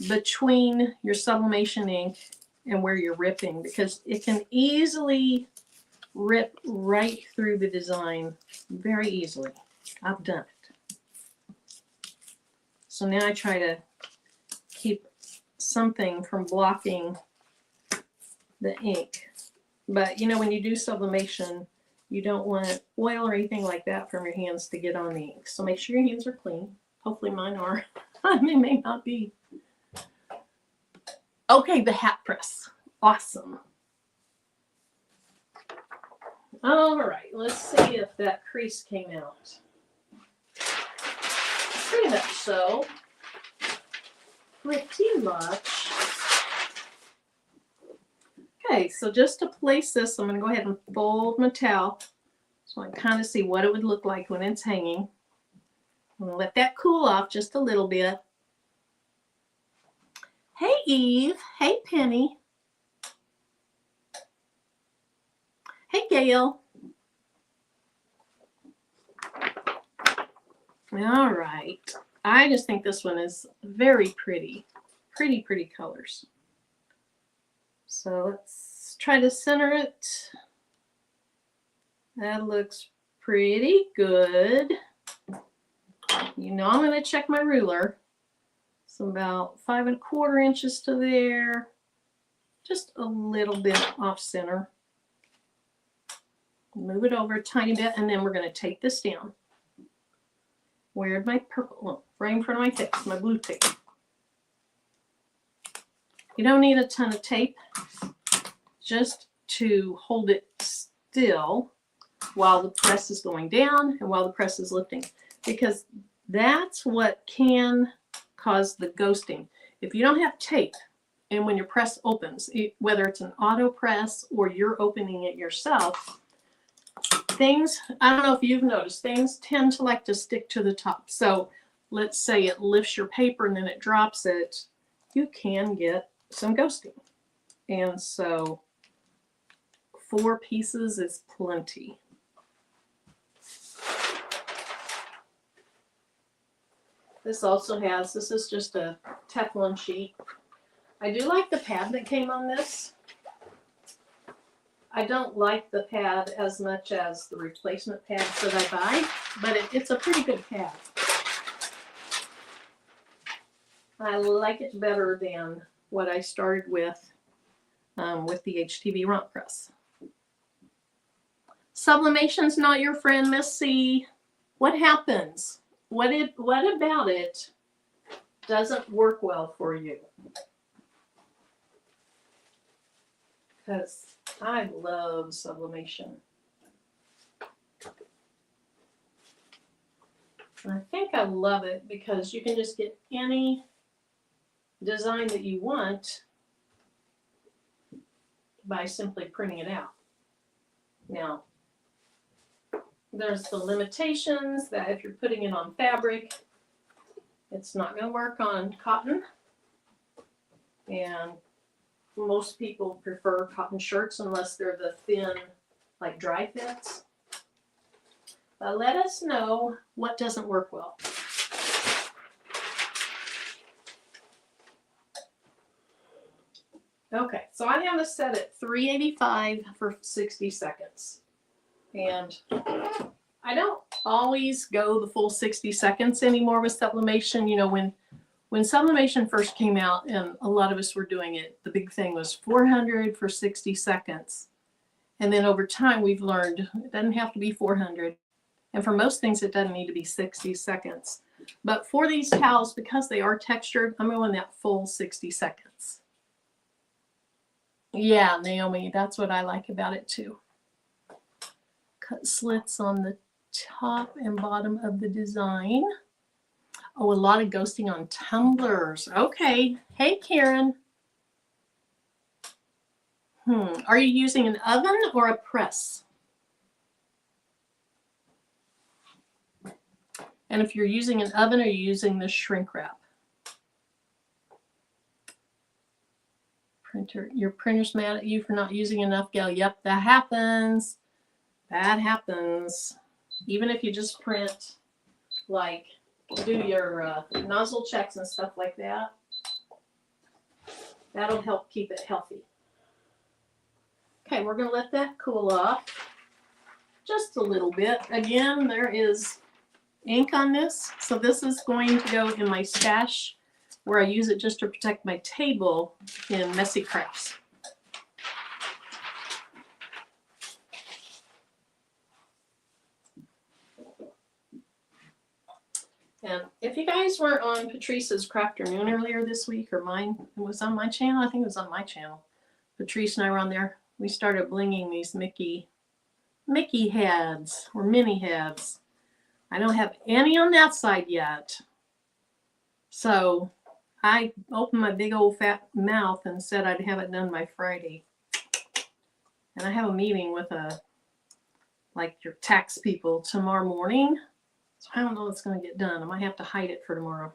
between your sublimation ink and where you're ripping, because it can easily rip right through the design very easily. I've done it. So now I try to keep something from blocking the ink. But you know, when you do sublimation, you don't want oil or anything like that from your hands to get on the ink. So make sure your hands are clean. Hopefully mine are. They may not be. Okay, the hat press. Awesome. All right, let's see if that crease came out. Pretty much so. Pretty much. Okay, so just to place this, I'm going to go ahead and fold my towel so I can kind of see what it would look like when it's hanging. I'm going to let that cool off just a little bit. Hey, Eve. Hey, Penny. Hey, Gail. All right. I just think this one is very pretty. Pretty colors. So let's try to center it. That looks pretty good. You know I'm going to check my ruler. So about 5 1/4 inches to there. Just a little bit off center. Move it over a tiny bit, and then we're going to take this down. Where'd my purple, well, right in front of my face, my blue tape. You don't need a ton of tape, just to hold it still while the press is going down and while the press is lifting, because that's what can cause the ghosting. If you don't have tape, and when your press opens, whether it's an auto press or you're opening it yourself, things, I don't know if you've noticed, things tend to like to stick to the top. So let's say it lifts your paper and then it drops it, you can get some ghosting. And so 4 pieces is plenty. This also has, this is just a Teflon sheet. I do like the pad that came on this. I don't like the pad as much as the replacement pads that I buy, but it's a pretty good pad. I like it better than what I started with the HTV Romp Press. Sublimation's not your friend, Miss C. What happens? What about it doesn't work well for you? Because I love sublimation. And I think I love it because you can just get any design that you want by simply printing it out. Now, there's the limitations that if you're putting it on fabric, it's not going to work on cotton. And most people prefer cotton shirts unless they're the thin, like dry fits. But let us know what doesn't work well. Okay, so I have it set at 385 for 60 seconds. And I don't always go the full 60 seconds anymore with sublimation. You know, when sublimation first came out and a lot of us were doing it, the big thing was 400 for 60 seconds. And then over time we've learned it doesn't have to be 400. And for most things it doesn't need to be 60 seconds. But for these towels, because they are textured, I'm going that full 60 seconds. Yeah, Naomi, that's what I like about it too. Cut slits on the top and bottom of the design. Oh, a lot of ghosting on tumblers. Okay. Hey, Karen. Are you using an oven or a press? And if you're using an oven, are you using the shrink wrap? Your printer's mad at you for not using enough gel. Yep, that happens. That happens. Even if you just print, like, do your nozzle checks and stuff like that, that'll help keep it healthy. Okay, we're going to let that cool off just a little bit. Again, there is ink on this, so this is going to go in my stash where I use it just to protect my table in messy crafts. And if you guys weren't on Patrice's Crafternoon earlier this week, or mine, it was on my channel. I think it was on my channel. Patrice and I were on there. We started blinging these Mickey heads, or mini heads. I don't have any on that side yet. So I opened my big old fat mouth and said I'd have it done by Friday. And I have a meeting with your tax people tomorrow morning. So I don't know what's going to get done. I might have to hide it for tomorrow.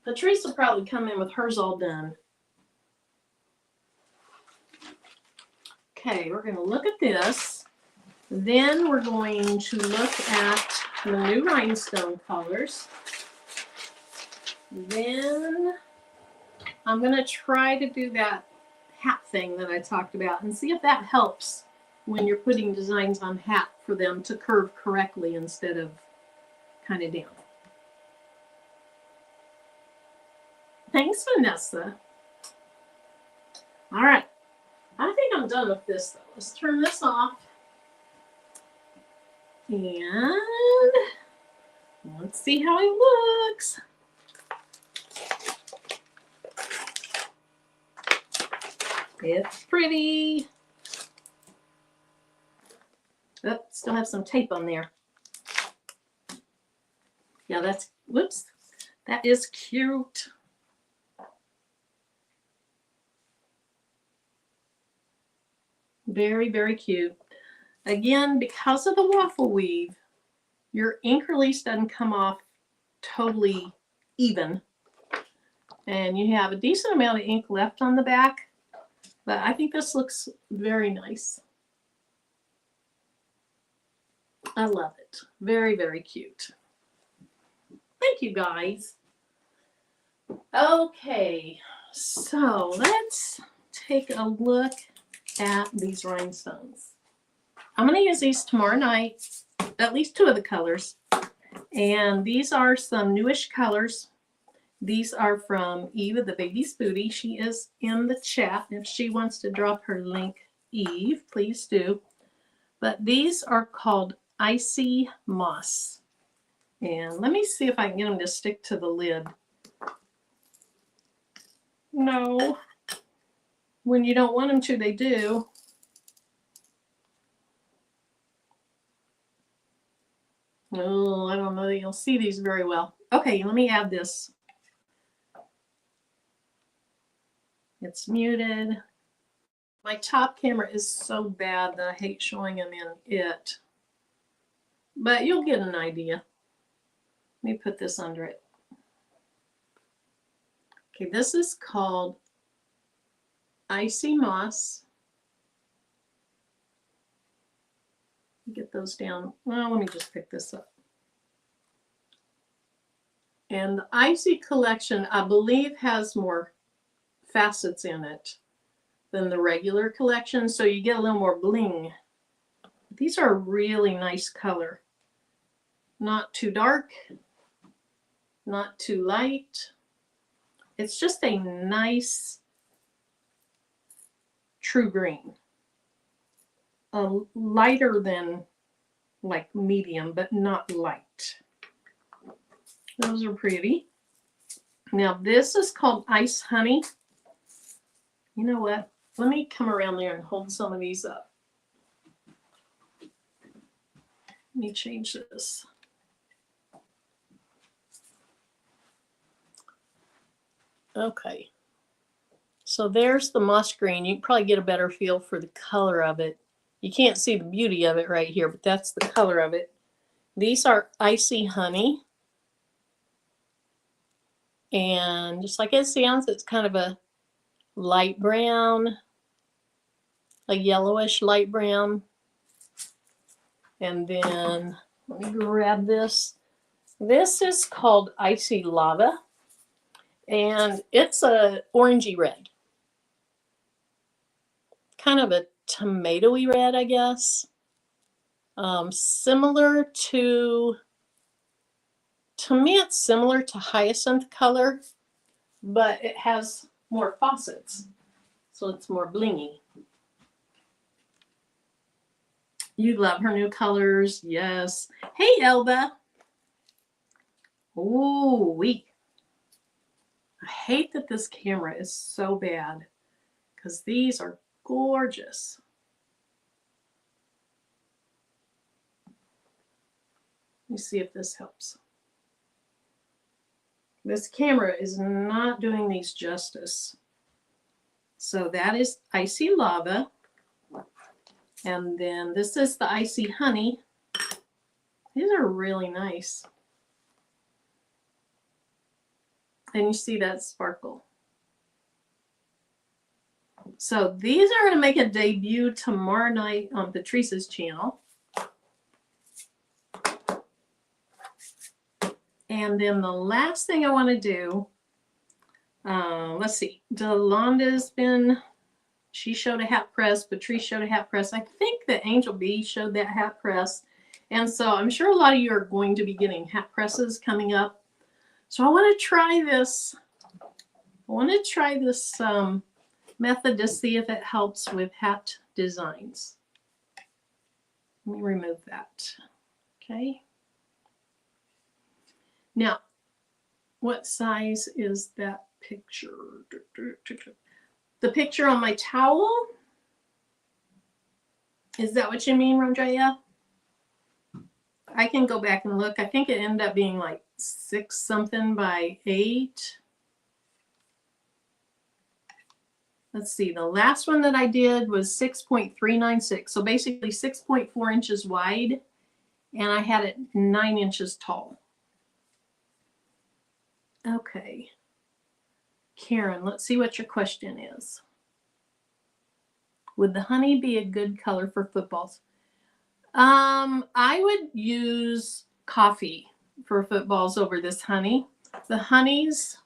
Patrice will probably come in with hers all done. Okay, we're going to look at this. Then we're going to look at the new Rhinestone colors. Then I'm going to try to do that hat thing that I talked about and see if that helps when you're putting designs on hat for them to curve correctly instead of kind of down. Thanks, Vanessa. All right. I think I'm done with this, though. Let's turn this off. And let's see how it looks. It's pretty. Oh, still have some tape on there. Yeah, that's, whoops, that is cute. Very, very cute. Again, because of the waffle weave, your ink release doesn't come off totally even. And you have a decent amount of ink left on the back, but I think this looks very nice. I love it. Very, very cute. Thank you, guys. Okay, so let's take a look at these rhinestones. I'm going to use these tomorrow night, at least 2 of the colors. And these are some newish colors. These are from Eve, the Baby's Booty. She is in the chat. If she wants to drop her link, Eve, please do. But these are called Icy Moss. And let me see if I can get them to stick to the lid. No. When you don't want them to, they do. Oh, I don't know that you'll see these very well. Okay, let me add this. It's muted. My top camera is so bad that I hate showing them in it. But you'll get an idea. Let me put this under it. Okay, this is called Icy Moss. Get those down. Well, let me just pick this up. And the Icy collection, I believe, has more facets in it than the regular collection, so you get a little more bling. These are a really nice color. Not too dark, not too light. It's just a nice true green. Lighter than like medium, but not light. Those are pretty. Now this is called Ice Honey. You know what? Let me come around there and hold some of these up. Let me change this. Okay. So there's the moss green. You can probably get a better feel for the color of it. You can't see the beauty of it right here, but that's the color of it. These are Icy Honey. And just like it sounds, it's kind of a light brown, a yellowish light brown. And then let me grab this. This is called Icy Lava. And it's a orangey red. Kind of a tomatoey red, I guess. Similar to me it's similar to hyacinth color, but it has more faucets, so it's more blingy. You love her new colors, yes. Hey, Elba. Ooh, wee. I hate that this camera is so bad because these are gorgeous. Let me see if this helps. This camera is not doing these justice. So that is Icy Lava. And then this is the Icy Honey. These are really nice. And you see that sparkle. So these are going to make a debut tomorrow night on Patrice's channel. And then the last thing I want to do, let's see, Delanda's been, she showed a hat press, Patrice showed a hat press. I think that Angel B showed that hat press. And so I'm sure a lot of you are going to be getting hat presses coming up. So I want to try this. I want to try this method to see if it helps with hat designs. Let me remove that. Okay. Now, what size is that picture? The picture on my towel? Is that what you mean, Rondrea? I can go back and look. I think it ended up being like 6 something by 8. let's see, the last one that I did was 6.396. So basically 6.4 inches wide, and I had it 9 inches tall. Okay. Karen, let's see what your question is. Would the honey be a good color for footballs? I would use coffee for footballs over this honey. The honey's,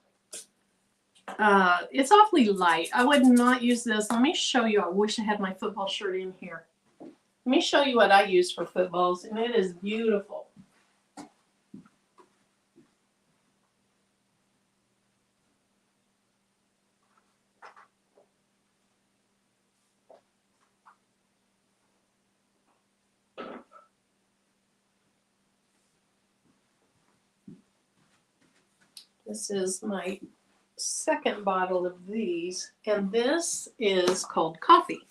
it's awfully light. I would not use this. Let me show you. I wish I had my football shirt in here. Let me show you what I use for footballs, and it is beautiful. This is my second bottle of these, and this is called coffee.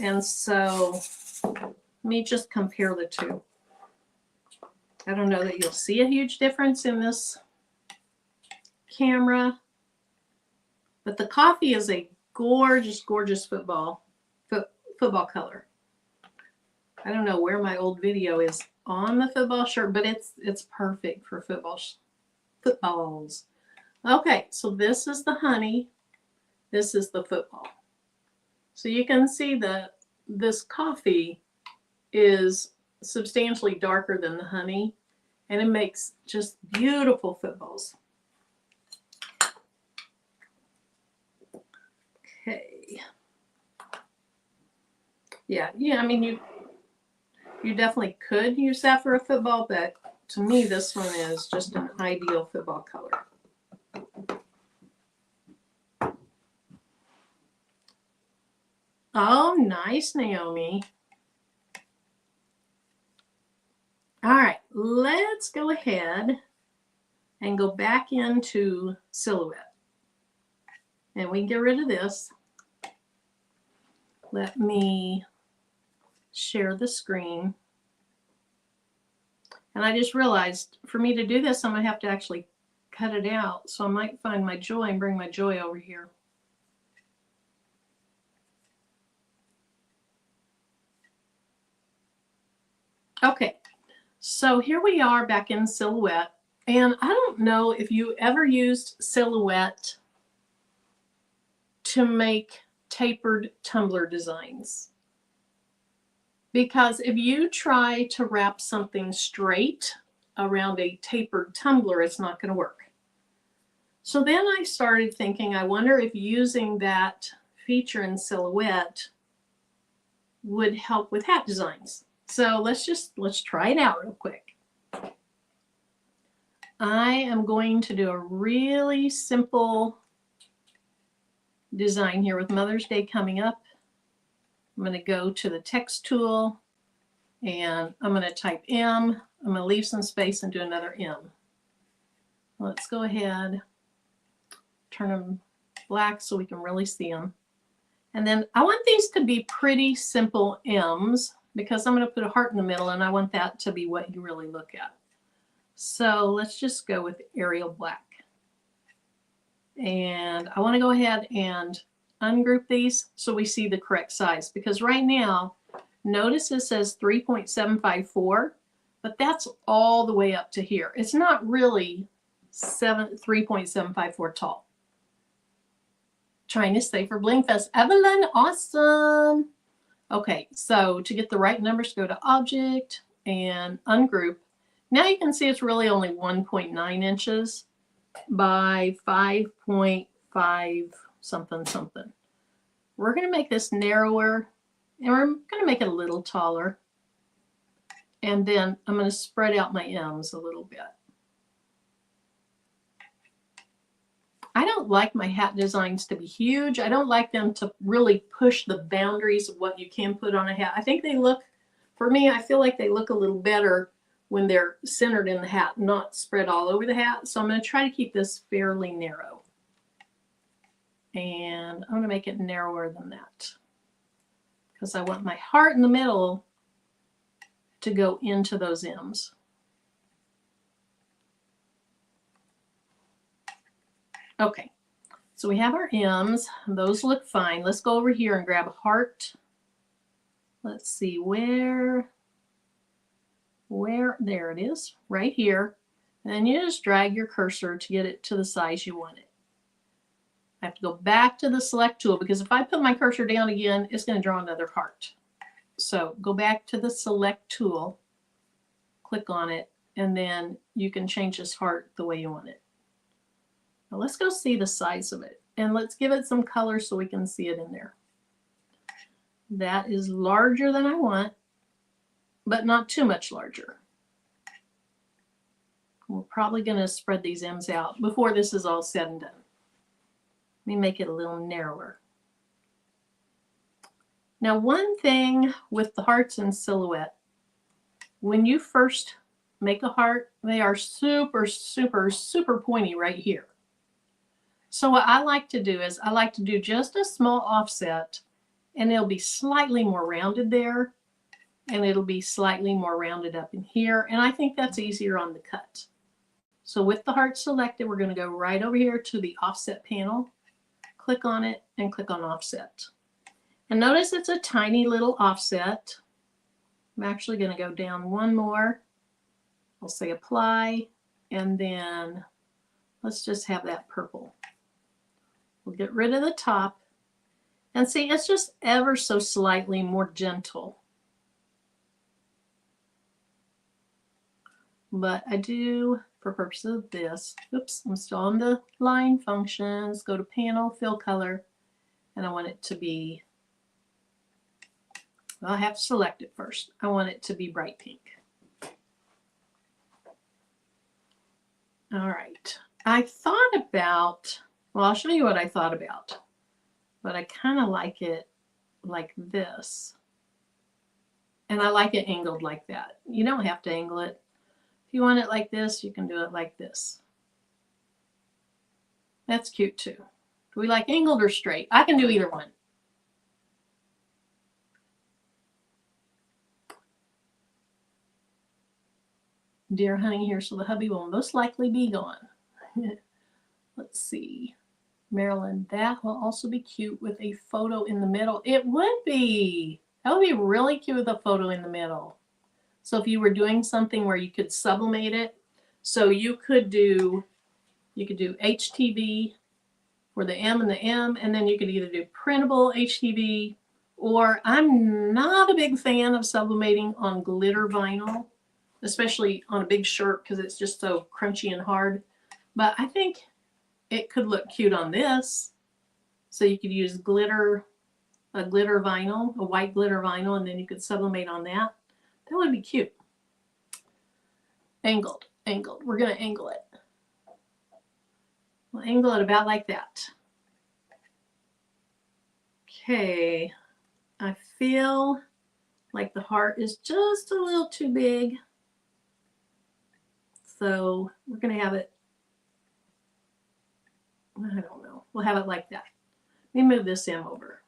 And so let me just compare the two. I don't know that you'll see a huge difference in this camera, but the coffee is a gorgeous, gorgeous football color. I don't know where my old video is on the football shirt, but it's perfect for footballs. Okay, so this is the honey. This is the football. So you can see that this coffee is substantially darker than the honey, and it makes just beautiful footballs. Okay. Yeah, I mean, you definitely could use that for a football, but to me, this one is just an ideal football color. Oh, nice, Naomi. All right, let's go ahead and go back into Silhouette. And we can get rid of this. Let me share the screen. And I just realized for me to do this, I'm going to have to actually cut it out. So I might find my joy and bring my joy over here. Okay, so here we are back in Silhouette. And I don't know if you ever used Silhouette to make tapered tumbler designs. Because if you try to wrap something straight around a tapered tumbler, it's not going to work. So then I started thinking, I wonder if using that feature in Silhouette would help with hat designs. So let's try it out real quick. I am going to do a really simple design here with Mother's Day coming up. I'm going to go to the text tool and I'm going to type M. I'm going to leave some space and do another M. Let's go ahead, turn them black so we can really see them. And then I want these to be pretty simple M's because I'm going to put a heart in the middle and I want that to be what you really look at. So let's just go with Arial Black. And I want to go ahead and ungroup these so we see the correct size, because right now, notice it says 3.754, but that's all the way up to here. It's not really 3.754 tall. Trying to stay for Bling Fest. Evelyn, awesome. Okay, so to get the right numbers, go to Object and Ungroup. Now you can see it's really only 1.9 inches by 5.5 something something. We're going to make this narrower and we're going to make it a little taller. And then I'm going to spread out my M's a little bit. I don't like my hat designs to be huge. I don't like them to really push the boundaries of what you can put on a hat. I think they look, for me, I feel like they look a little better when they're centered in the hat, not spread all over the hat. So I'm going to try to keep this fairly narrow. And I'm going to make it narrower than that because I want my heart in the middle to go into those M's. Okay, So we have our M's. Those look fine. Let's go over here and grab a heart. Let's see where, there it is, right here. And then you just drag your cursor to get it to the size you want it. I have to go back to the select tool because if I put my cursor down again, it's going to draw another heart. So go back to the select tool, click on it, and then you can change this heart the way you want it. Now let's go see the size of it, and let's give it some color so we can see it in there. That is larger than I want, but not too much larger. We're probably going to spread these M's out before this is all said and done. Let me make it a little narrower. Now, one thing with the hearts in silhouette, when you first make a heart, they are super, super, super pointy right here. So what I like to do is I like to do just a small offset, and it'll be slightly more rounded there, and it'll be slightly more rounded up in here, and I think that's easier on the cut. So with the heart selected, we're going to go right over here to the offset panel, click on it, and click on offset. And notice it's a tiny little offset. I'm actually going to go down one more. I'll say apply, and then let's just have that purple. We'll get rid of the top, and see, it's just ever so slightly more gentle. But I do, for purposes of this, oops, I'm still on the line functions, go to panel, fill color, and I want it to be, well, I have to select it first. I want it to be bright pink. All right, I thought about, well, I'll show you what I thought about, but I kind of like it like this. And I like it angled like that. You don't have to angle it. If you want it like this, you can do it like this. That's cute too. Do we like angled or straight? I can do either one. Deer hunting here, so the hubby will most likely be gone. Let's see. Marilyn, that will also be cute with a photo in the middle. It would be. That would be really cute with a photo in the middle. So if you were doing something where you could sublimate it, so you could do HTV for the M, and then you could either do printable HTV, or I'm not a big fan of sublimating on glitter vinyl, especially on a big shirt because it's just so crunchy and hard. But I think it could look cute on this. So you could use glitter, a glitter vinyl, a white glitter vinyl, and then you could sublimate on that. That would be cute. Angled. We're going to angle it. We'll angle it about like that. Okay. I feel like the heart is just a little too big. So we're going to have it, I don't know. We'll have it like that. Let me move this M over.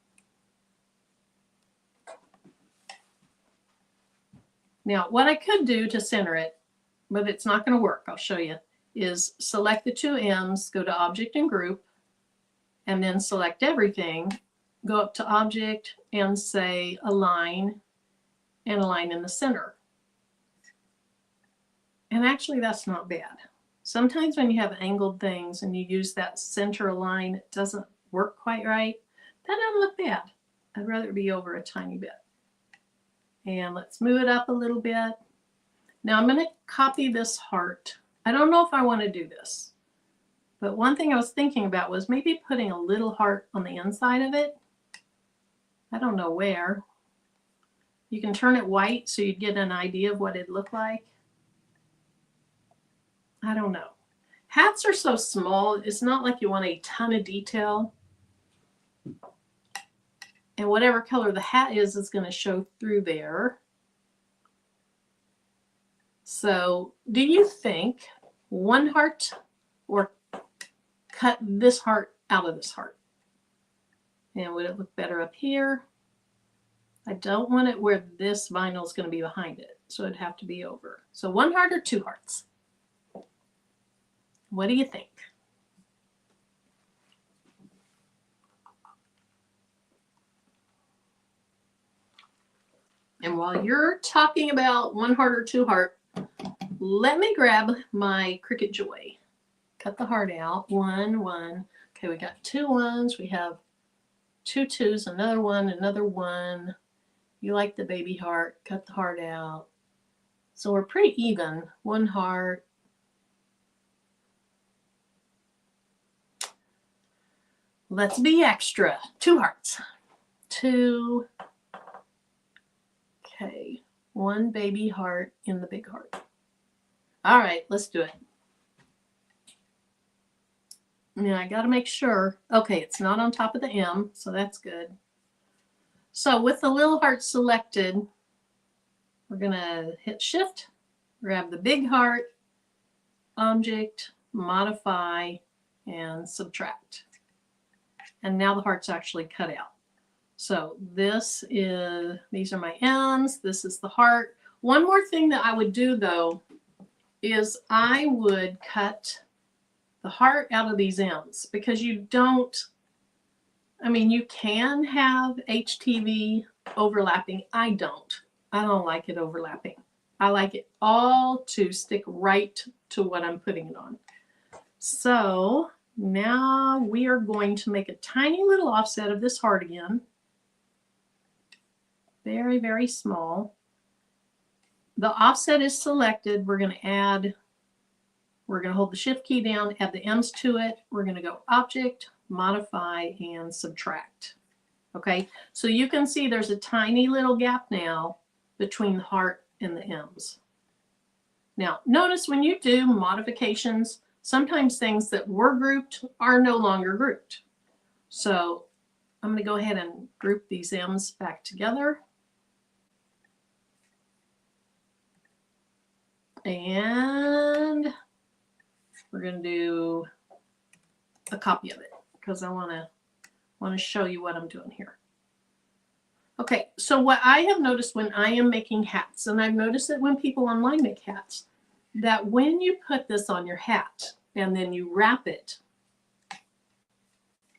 Now, what I could do to center it, but it's not going to work, I'll show you, is select the two M's, go to Object and Group, and then select everything, go up to Object and say Align, and align in the center. And actually, that's not bad. Sometimes when you have angled things and you use that center align, it doesn't work quite right. That doesn't look bad. I'd rather it be over a tiny bit. And let's move it up a little bit. Now I'm going to copy this heart. I don't know if I want to do this, but one thing I was thinking about was maybe putting a little heart on the inside of it. I don't know where. You can turn it white so you'd get an idea of what it'd look like. I don't know. Hats are so small, it's not like you want a ton of detail. And whatever color the hat is going to show through there. So do you think one heart or cut this heart out of this heart? And would it look better up here? I don't want it where this vinyl is going to be behind it. So it'd have to be over. So one heart or two hearts? What do you think? And while you're talking about one heart or two heart, let me grab my Cricut Joy. Cut the heart out. 1, 1. Okay, we got 2 1s. We have 2 2s, another 1, another 1. You like the baby heart. Cut the heart out. So we're pretty even. 1 heart. Let's be extra. 2 hearts. 2. Okay. 1 baby heart in the big heart. All right, let's do it. Now I got to make sure. Okay, it's not on top of the M, so that's good. So with the little heart selected, we're going to hit Shift, grab the big heart, Object, Modify, and Subtract. And now the heart's actually cut out. So these are my M's, this is the heart. One more thing that I would do though is I would cut the heart out of these M's, because you don't, I mean, you can have HTV overlapping. I don't like it overlapping. I like it all to stick right to what I'm putting it on. So now we are going to make a tiny little offset of this heart again. Very, very small. The offset is selected. We're going to hold the Shift key down, add the M's to it. We're going to go Object, Modify, and Subtract. Okay, so you can see there's a tiny little gap now between the heart and the M's. Now, notice when you do modifications, sometimes things that were grouped are no longer grouped. So I'm going to go ahead and group these M's back together. And we're going to do a copy of it because I want to show you what I'm doing here. Okay, so what I have noticed when I am making hats, and I've noticed it when people online make hats, that when you put this on your hat and then you wrap it,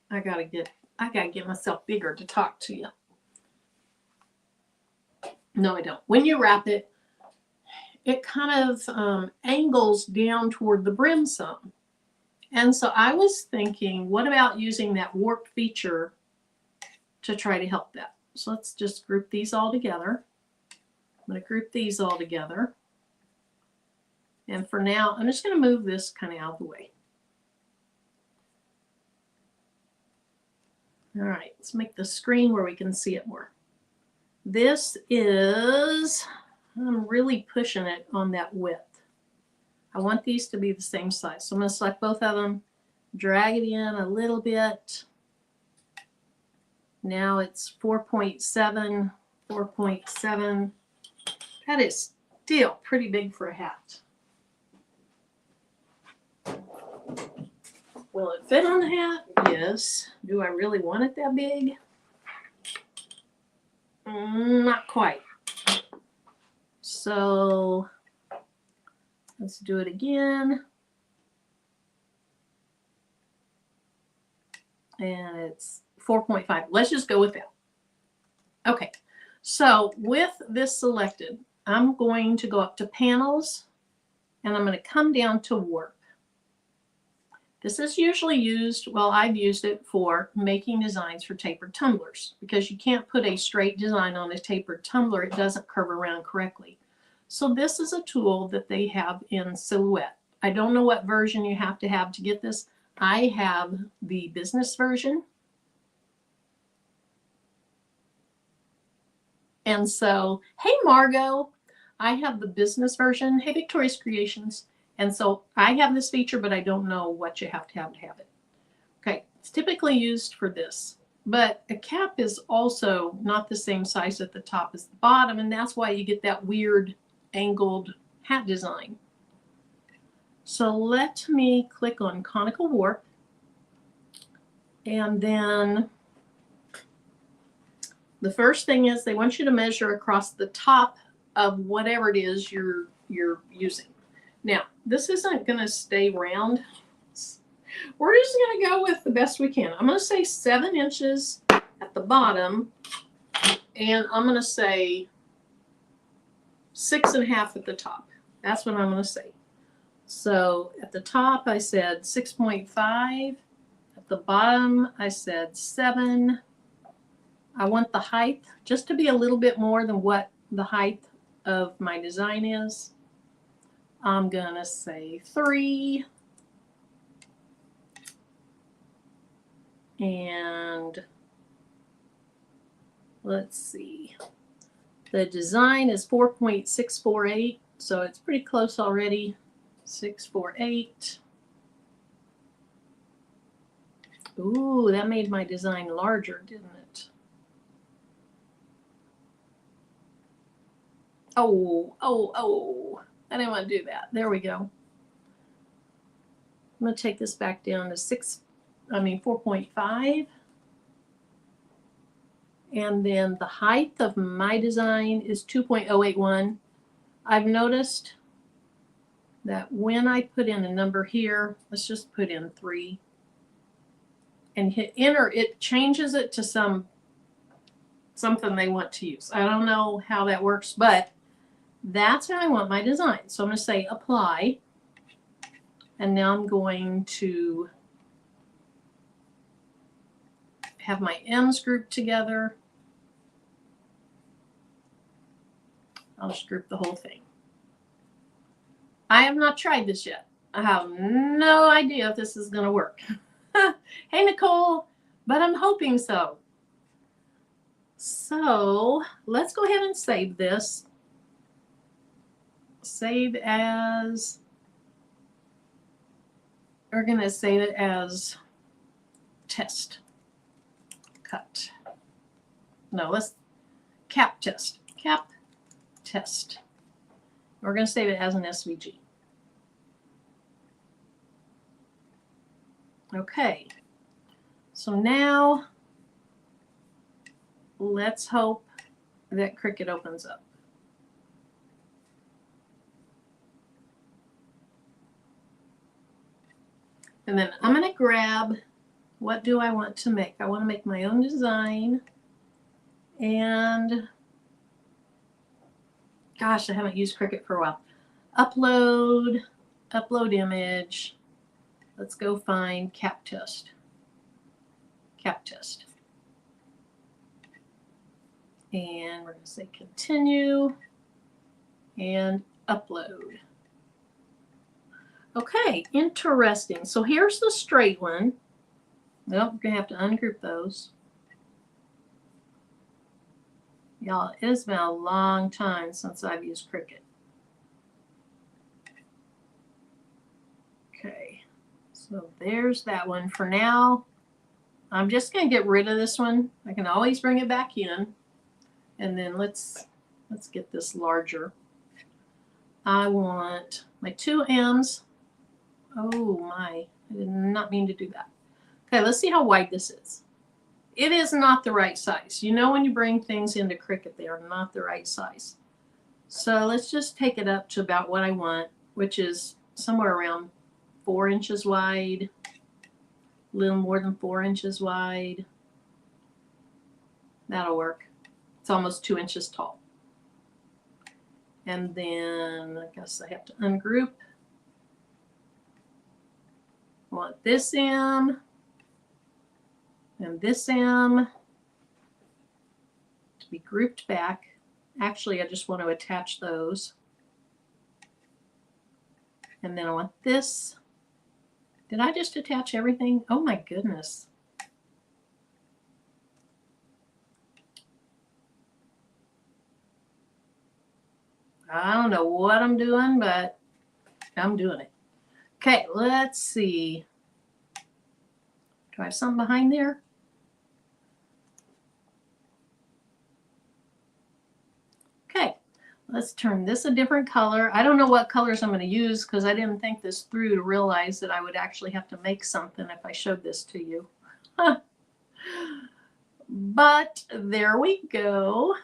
I gotta get myself bigger to talk to you. No, I don't. When you wrap it, it kind of angles down toward the brim some. And so I was thinking, what about using that warp feature to try to help that? So let's just group these all together. I'm going to group these all together. And for now, I'm just going to move this kind of out of the way. All right, let's make the screen where we can see it more. This is, I'm really pushing it on that width. I want these to be the same size. So I'm going to select both of them, drag it in a little bit. Now it's 4.7, 4.7. That is still pretty big for a hat. Will it fit on the hat? Yes. Do I really want it that big? Not quite. So let's do it again. And it's 4.5. Let's just go with that. Okay, so with this selected, I'm going to go up to Panels, and I'm going to come down to Warp. This is usually used, well, I've used it for making designs for tapered tumblers, because you can't put a straight design on a tapered tumbler. It doesn't curve around correctly. So this is a tool that they have in Silhouette. I don't know what version you have to get this. I have the business version. And so, hey, Margot, I have the business version. Hey, Victoria's Creations. And so I have this feature, but I don't know what you have to have it. Okay, it's typically used for this. But a cap is also not the same size at the top as the bottom, and that's why you get that weird angled hat design. So let me click on Conical Warp, and then the first thing is they want you to measure across the top of whatever it is you're using. Now, this isn't going to stay round. We're just going to go with the best we can. I'm going to say 7 inches at the bottom, and I'm going to say 6.5 at the top. That's what I'm going to say. So at the top, I said 6.5. At the bottom, I said 7. I want the height just to be a little bit more than what the height of my design is. I'm going to say 3. And let's see. The design is 4.648, so it's pretty close already. 648. Ooh, that made my design larger, didn't it? Oh. I didn't want to do that. There we go. I'm going to take this back down to 4.5. And then the height of my design is 2.081. I've noticed that when I put in a number here, let's just put in 3 and hit enter, it changes it to something they want to use. I don't know how that works, but that's how I want my design. So I'm going to say apply. And now I'm going to have my M's grouped together. I'll just group the whole thing. I have not tried this yet. I have no idea if this is going to work. Hey, Nicole, but I'm hoping so. So let's go ahead and save this. Save as, we're going to save it as test. Cut. No, let's cap test. Cap test. We're going to save it as an SVG. Okay. So now let's hope that Cricut opens up. And then I'm going to grab, what do I want to make? I want to make my own design. And gosh, I haven't used Cricut for a while. Upload image. Let's go find cap test. Cap test. And we're going to say continue and upload. Okay, interesting. So here's the straight one. Nope, we're going to have to ungroup those. Y'all, it has been a long time since I've used Cricut. Okay, so there's that one. For now, I'm just going to get rid of this one. I can always bring it back in. And then let's get this larger. I want my 2 M's. Oh my, I did not mean to do that. Okay, let's see how wide this is. It is not the right size. You know when you bring things into Cricut, they are not the right size. So let's just take it up to about what I want, which is somewhere around 4 inches wide, a little more than 4 inches wide. That'll work. It's almost 2 inches tall. And then I guess I have to ungroup. I want this M and this M to be grouped back. Actually, I just want to attach those. And then I want this. Did I just attach everything? Oh my goodness. I don't know what I'm doing, but I'm doing it. Okay, let's see. Do I have something behind there? Okay, let's turn this a different color. I don't know what colors I'm going to use because I didn't think this through to realize that I would actually have to make something if I showed this to you. But there we go.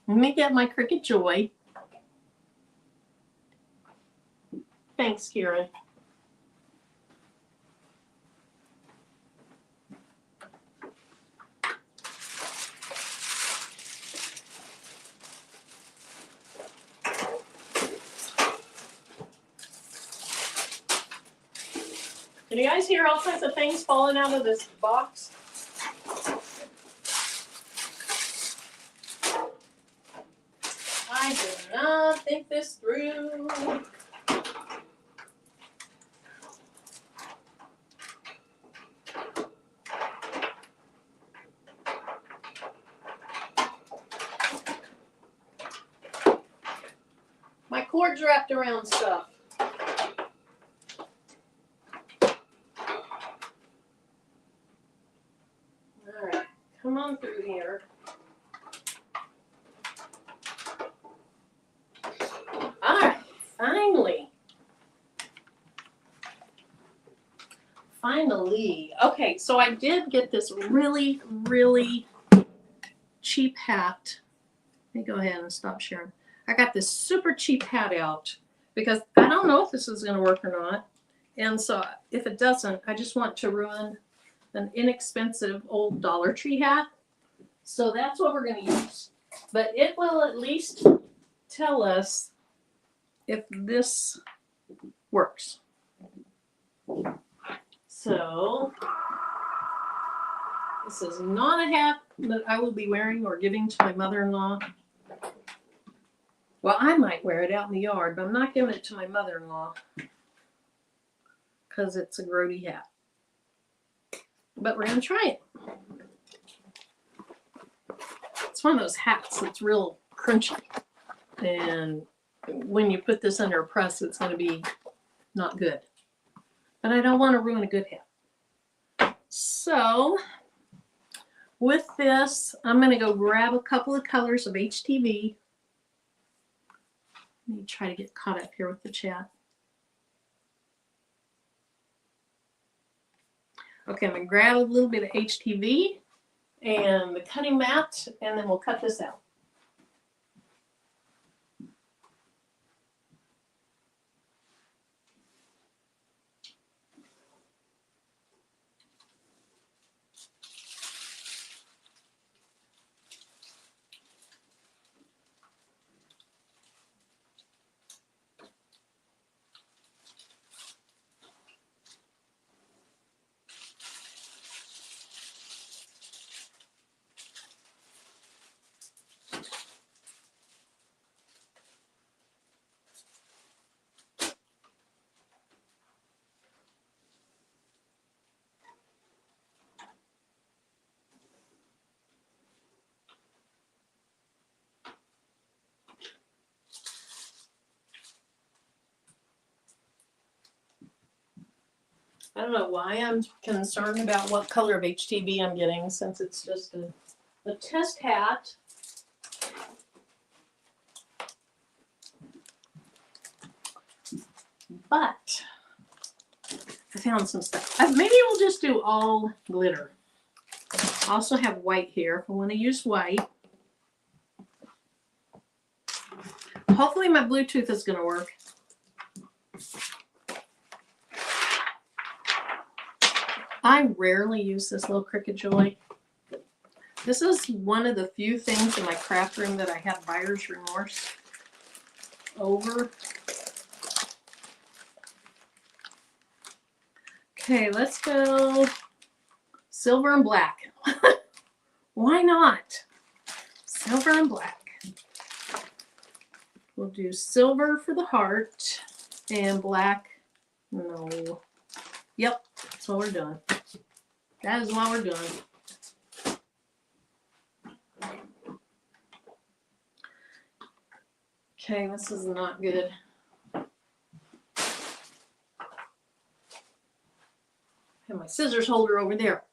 Let me get my Cricut Joy. Thanks, Karen. Can you guys hear all kinds of things falling out of this box? I did not think this through. My cord's wrapped around stuff. All right, come on through here. All right, finally. Okay, so I did get this really, really cheap hat. Let me go ahead and stop sharing. I got this super cheap hat out because I don't know if this is going to work or not. And so if it doesn't, I just want to ruin an inexpensive old Dollar Tree hat. So that's what we're going to use. But it will at least tell us if this works. So this is not a hat that I will be wearing or giving to my mother-in-law. Well, I might wear it out in the yard, but I'm not giving it to my mother-in-law because it's a grody hat. But we're going to try it. It's one of those hats that's real crunchy. And when you put this under a press, it's going to be not good. But I don't want to ruin a good hat. So with this, I'm going to go grab a couple of colors of HTV. Let me try to get caught up here with the chat. Okay, I'm going to grab a little bit of HTV and the cutting mat, and then we'll cut this out. I don't know why I'm concerned about what color of HTV I'm getting, since it's just a test hat. But I found some stuff. Maybe we'll just do all glitter. I also have white here if I want to use white. Hopefully my Bluetooth is going to work. I rarely use this little Cricut Joy. This is one of the few things in my craft room that I have buyer's remorse over. Okay, let's go silver and black. Why not? Silver and black. We'll do silver for the heart and black. No. Yep, that's what we're doing. That is what we're doing. Okay, this is not good. I have my scissors holder over there.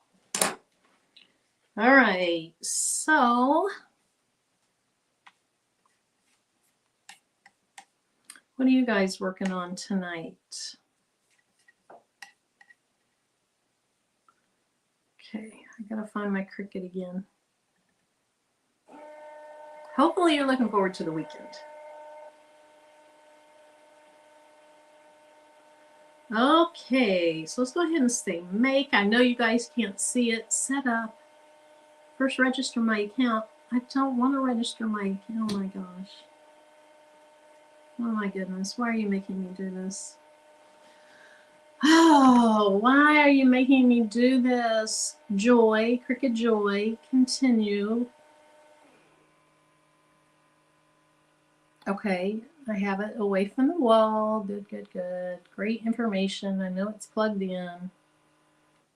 All right, so what are you guys working on tonight? Okay, I gotta find my Cricut again. Hopefully you're looking forward to the weekend. Okay, so let's go ahead and say make. I know you guys can't see it. Set up. First register my account. I don't want to register my account. Oh my gosh. Oh my goodness. Why are you making me do this? Oh, Oh, why are you making me do this? Joy, Cricket Joy, continue. Okay, I have it away from the wall. Good, good, good. Great information. I know it's plugged in.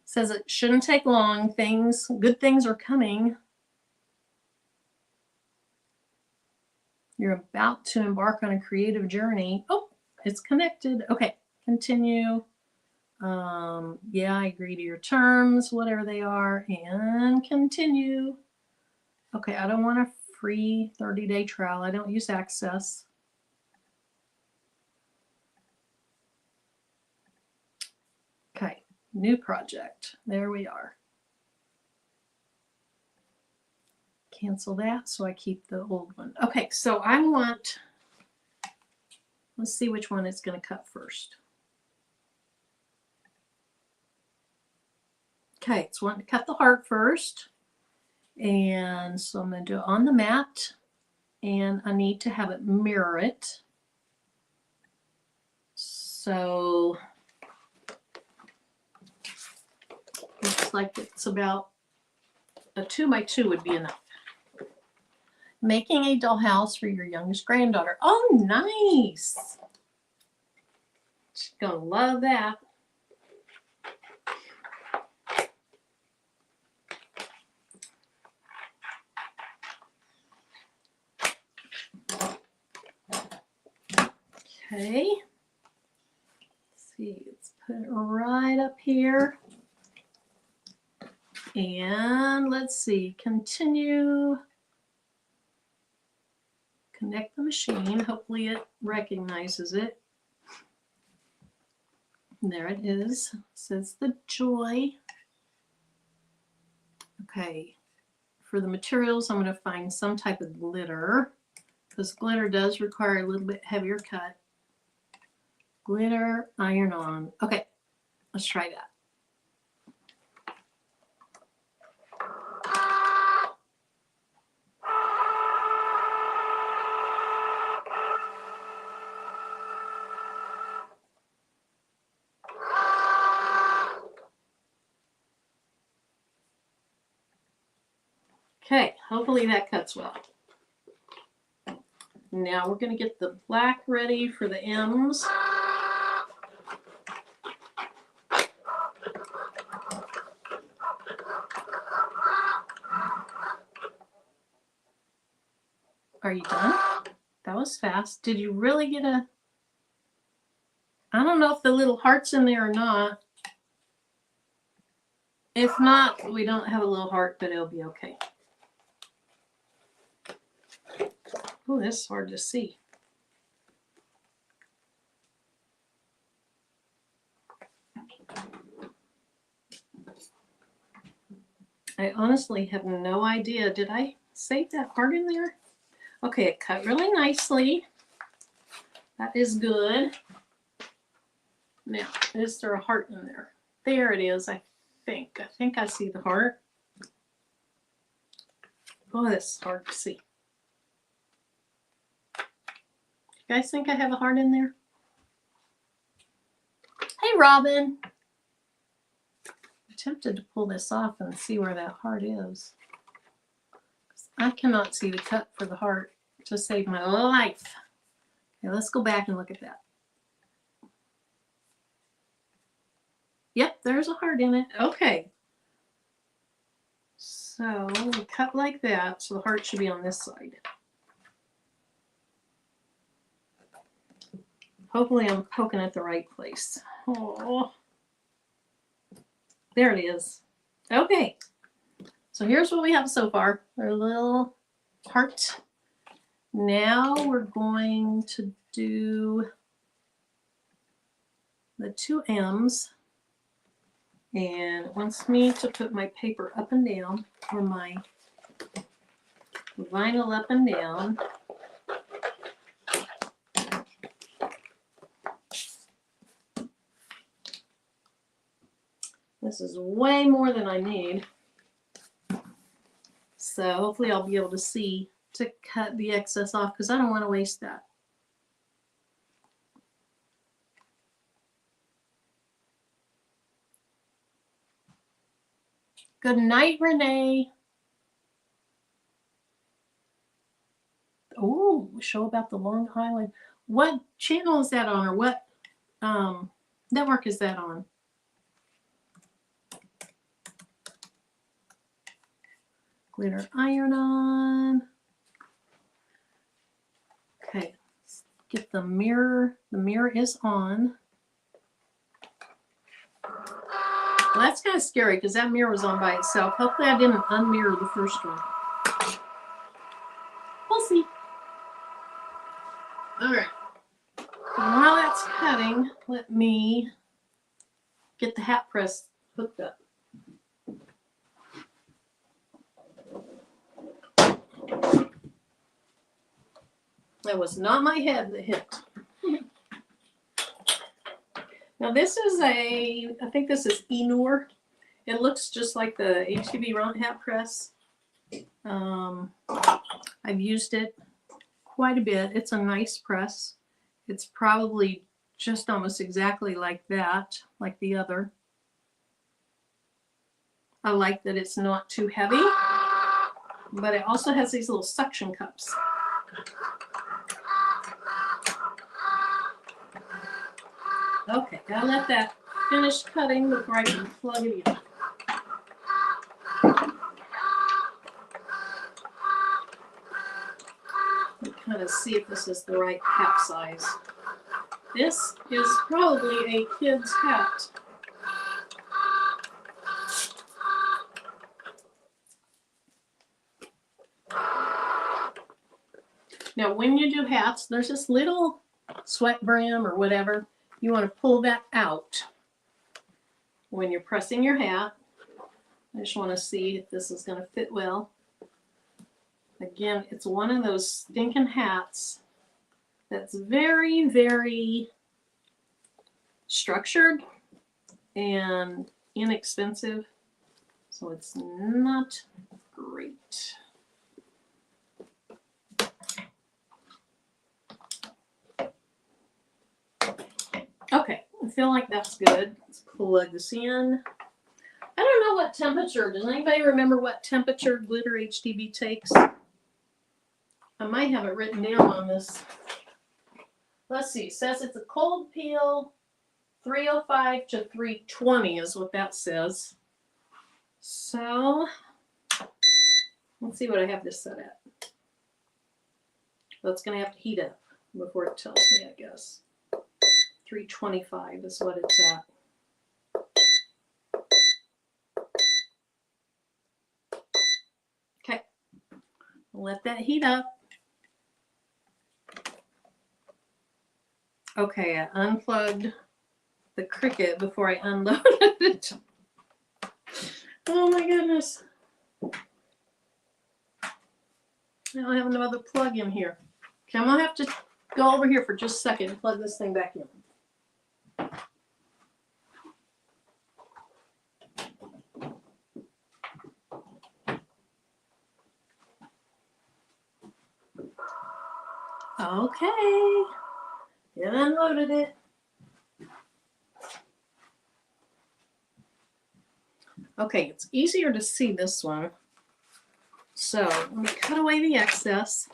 Says it shouldn't take long. Good things are coming. You're about to embark on a creative journey. Oh, it's connected. Okay, continue. Yeah, I agree to your terms, whatever they are, and continue. Okay, I don't want a free 30-day trial. I don't use Access. Okay, new project. There we are. Cancel that so I keep the old one. Okay, so I want, let's see which one it's going to cut first. Okay, it's wanting to cut the heart first. And so I'm going to do it on the mat. And I need to have it mirror it. So looks like it's about a 2x2 would be enough. Making a dollhouse for your youngest granddaughter. Oh, nice. She's going to love that. Okay. Let's see, let's put it right up here. And let's see, continue. Connect the machine. Hopefully it recognizes it. There it is. It says the Joy. Okay. For the materials, I'm going to find some type of glitter, because glitter does require a little bit heavier cut. Glitter, iron on. Okay, let's try that. Okay, hopefully that cuts well. Now we're going to get the black ready for the M's. Are you done? That was fast. Did you really get a... I don't know if the little heart's in there or not. If not, we don't have a little heart, but it'll be okay. Oh, this is hard to see. I honestly have no idea. Did I save that heart in there? Okay, it cut really nicely. That is good. Now, is there a heart in there? There it is, I think. I think I see the heart. Oh, this is hard to see. You guys think I have a heart in there? Hey, Robin. I'm tempted to pull this off and see where that heart is. I cannot see the cut for the heart to save my life. Okay, let's go back and look at that. Yep, there's a heart in it. Okay. So we cut like that, so the heart should be on this side. Hopefully I'm poking at the right place. Oh, there it is. Okay, so here's what we have so far. Our little heart. Now we're going to do the 2 M's. And it wants me to put my paper up and down, or my vinyl up and down. This is way more than I need. So hopefully I'll be able to see to cut the excess off, because I don't want to waste that. Good night, Renee. Oh, show about the Long Island. What channel is that on, or what network is that on? Glitter iron-on. Okay, let's get the mirror. The mirror is on. Well, that's kind of scary because that mirror was on by itself. Hopefully I didn't unmirror the first one. We'll see. All right. While that's cutting, let me get the hat press hooked up. That was not my head that hit. Now this is I think this is Enor. It looks just like the HTV round hat press. I've used it quite a bit. It's a nice press. It's probably just almost exactly like that, like the other. I like that it's not too heavy, but it also has these little suction cups. Okay, gotta let that finish cutting before I can plug it in. Kind of see if this is the right hat size. This is probably a kid's hat. Now, when you do hats, there's this little sweat brim or whatever. You want to pull that out when you're pressing your hat. I just want to see if this is going to fit well. Again, it's one of those stinking hats that's very, very structured and inexpensive. So it's not great. Okay, I feel like that's good. Let's plug this in. I don't know what temperature. Does anybody remember what temperature glitter HDB takes? I might have it written down on this. Let's see. It says it's a cold peel, 305 to 320 is what that says. So let's see what I have this set at. Well, it's going to have to heat up before it tells me, I guess. 325 is what it's at. Okay. Let that heat up. Okay, I unplugged the Cricut before I unloaded it. Oh my goodness. I don't have another plug in here. Okay, I'm gonna have to go over here for just a second and plug this thing back in. Okay. It unloaded it. Okay, it's easier to see this one. So let me cut away the excess.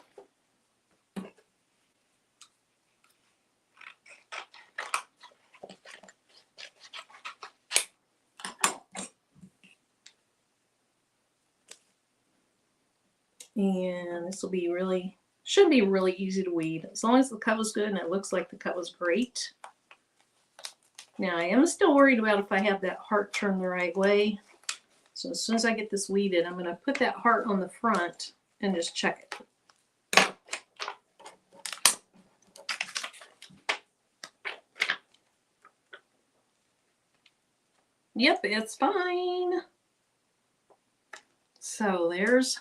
And this will be really, should be really easy to weed. As long as the cut was good and it looks like the cut was great. Now I am still worried about if I have that heart turned the right way. So as soon as I get this weeded, I'm going to put that heart on the front and just check it. Yep, it's fine. So there's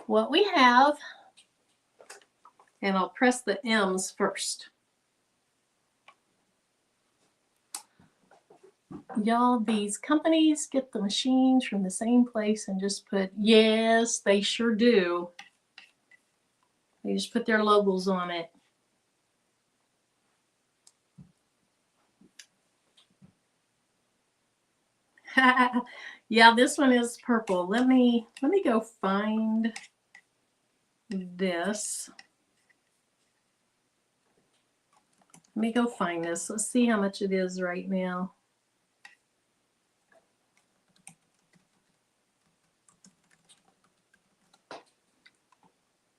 what we have. And I'll press the M's first. Y'all, these companies get the machines from the same place and just put, yes, they sure do. They just put their logos on it. Yeah, this one is purple. Let me go find this. Let me go find this. Let's see how much it is right now.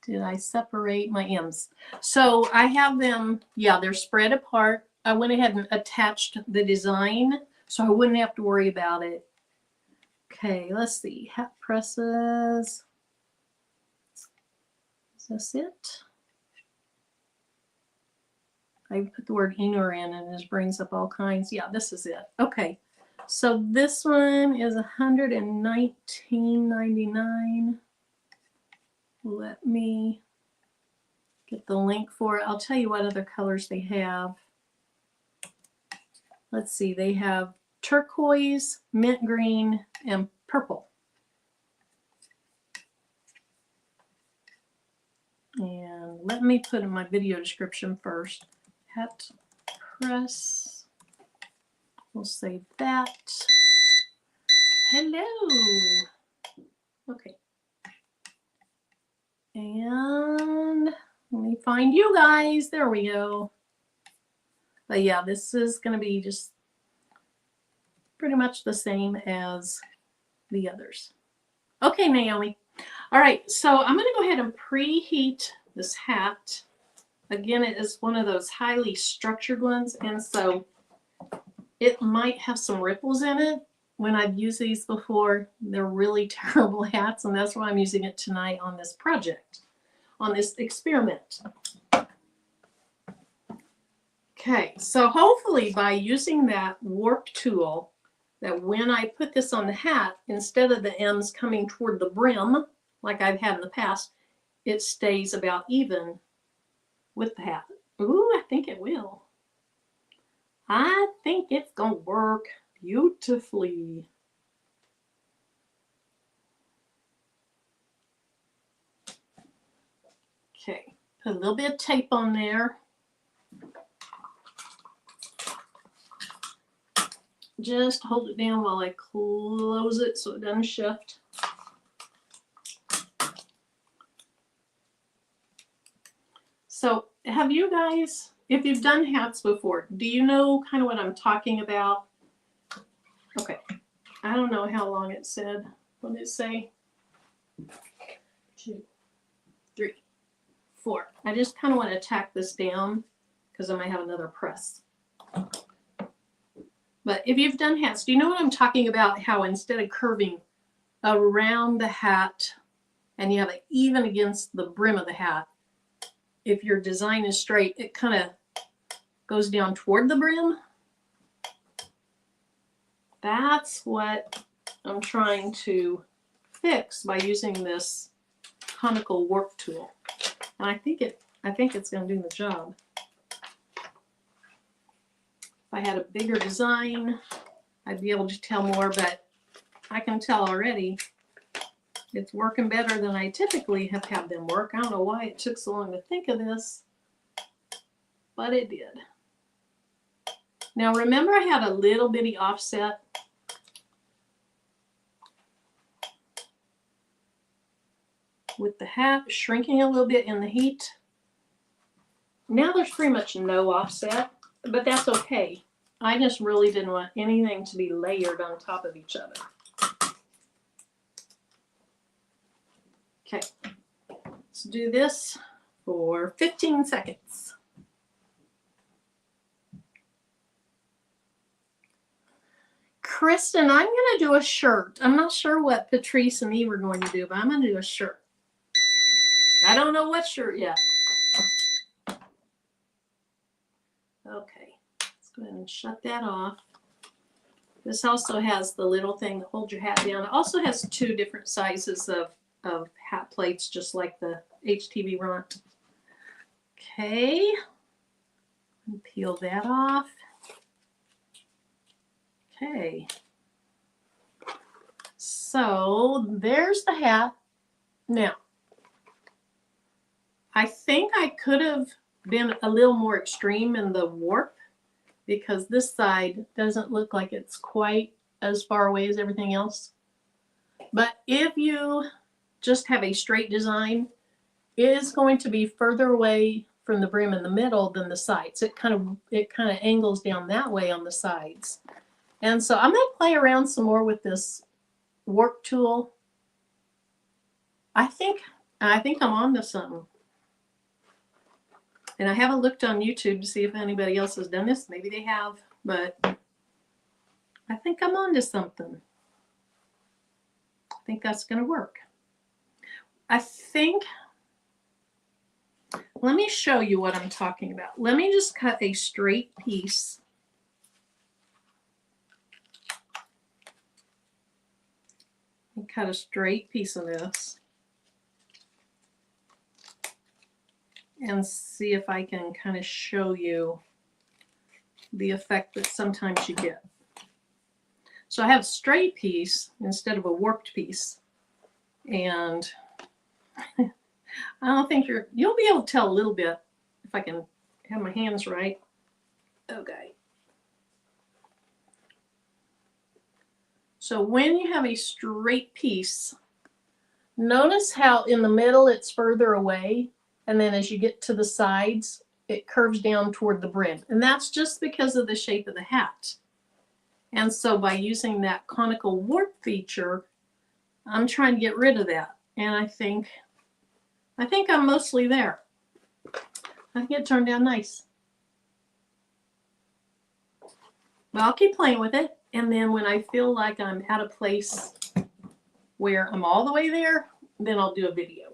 Did I separate my M's? So I have them, yeah, they're spread apart. I went ahead and attached the design so I wouldn't have to worry about it. Okay, let's see. Hat presses. Is this it? I put the word inner in and it brings up all kinds. Yeah, this is it. Okay. So this one is $119.99. Let me get the link for it. I'll tell you what other colors they have. Let's see, they have turquoise, mint green, and purple. And let me put in my video description first. Hat press. We'll save that. Hello. Okay. And let me find you guys. There we go. But yeah, this is going to be just pretty much the same as the others. Okay, Naomi. All right, so I'm going to go ahead and preheat this hat. Again, it is one of those highly structured ones, and so it might have some ripples in it. When I've used these before, they're really terrible hats, and that's why I'm using it tonight on this project, on this experiment. Okay, so hopefully by using that warp tool, that when I put this on the hat, instead of the M's coming toward the brim, like I've had in the past, it stays about even with the hat. Ooh, I think it will. I think it's going to work beautifully. Okay, put a little bit of tape on there. Just hold it down while I close it so it doesn't shift. So have you guys, if you've done hats before, do you know kind of what I'm talking about? Okay, I don't know how long it said. What did it say? 2, 3, 4. I just kind of want to tack this down because I might have another press. But if you've done hats, do you know what I'm talking about? How instead of curving around the hat and you have it even against the brim of the hat, if your design is straight, it kind of goes down toward the brim. That's what I'm trying to fix by using this conical warp tool. And I think it's going to do the job. If I had a bigger design, I'd be able to tell more, but I can tell already it's working better than I typically have had them work. I don't know why it took so long to think of this, but it did. Now remember I had a little bitty offset. With the hat shrinking a little bit in the heat. Now there's pretty much no offset, but that's okay. I just really didn't want anything to be layered on top of each other. Okay, let's do this for 15 seconds. Kristen, I'm going to do a shirt. I'm not sure what Patrice and Eve are going to do, but I'm going to do a shirt. I don't know what shirt yet. Okay, let's go ahead and shut that off. This also has the little thing that holds your hat down. It also has 2 different sizes of hat plates, just like the HTV Runt. Okay, and peel that off. Okay, so there's the hat. Now, I think I could have been a little more extreme in the warp because this side doesn't look like it's quite as far away as everything else. But if you just have a straight design, it is going to be further away from the brim in the middle than the sides. It kind of angles down that way on the sides. And so I'm going to play around some more with this warp tool. I think I'm on to something. And I haven't looked on YouTube to see if anybody else has done this. Maybe they have, but I think I'm on to something. I think that's going to work. Let me show you what I'm talking about. Let me just cut a straight piece. Cut a straight piece of this and see if I can kind of show you the effect that sometimes you get. So I have a straight piece instead of a warped piece, and I don't think you'll be able to tell a little bit if I can have my hands right. Okay. So when you have a straight piece, notice how in the middle it's further away, and then as you get to the sides, it curves down toward the brim. And that's just because of the shape of the hat. And so by using that conical warp feature, I'm trying to get rid of that. And I think I'm mostly there. I think it turned out nice. But I'll keep playing with it. And then when I feel like I'm at a place where I'm all the way there, then I'll do a video.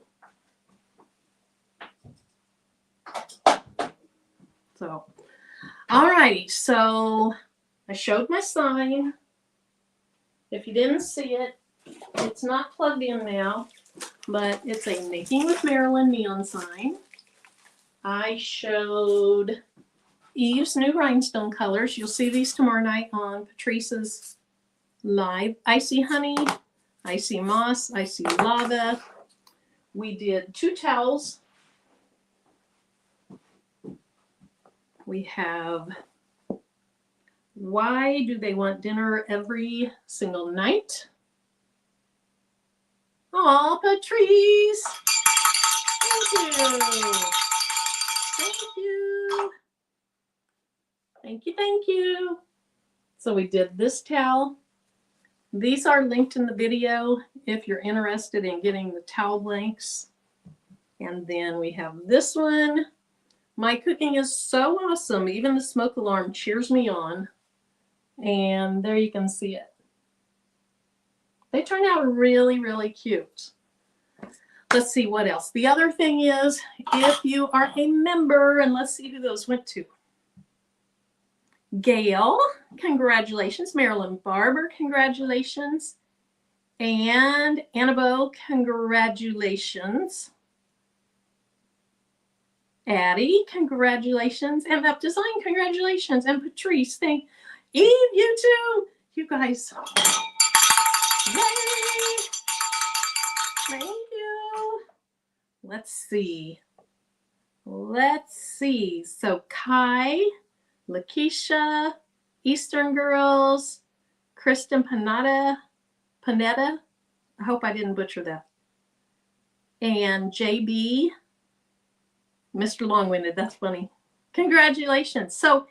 So, alrighty. So I showed my sign. If you didn't see it, it's not plugged in now, but it's a Making with Marilyn neon sign. I showed Eve's new rhinestone colors. You'll see these tomorrow night on Patrice's live. I see honey, I see moss, I see lava. We did 2 towels. We have why do they want dinner every single night? Aw, Patrice. Thank you. Thank you. Thank you, thank you. So we did this towel. These are linked in the video if you're interested in getting the towel blanks. And then we have this one. My cooking is so awesome. Even the smoke alarm cheers me on. And there you can see it. They turn out really, really cute. Let's see what else. The other thing is, if you are a member, and let's see who those went to. Gail, congratulations. Marilyn Barber, congratulations. And Annabelle, congratulations. Addie, congratulations. And Up Design, congratulations. And Patrice, thank Eve, you too. You guys. Yay! Thank you. Let's see. Let's see. So Kai, Lakeisha, Eastern Girls, Kristen Panetta. I hope I didn't butcher that. And JB, Mr. Long-Winded, that's funny. Congratulations. So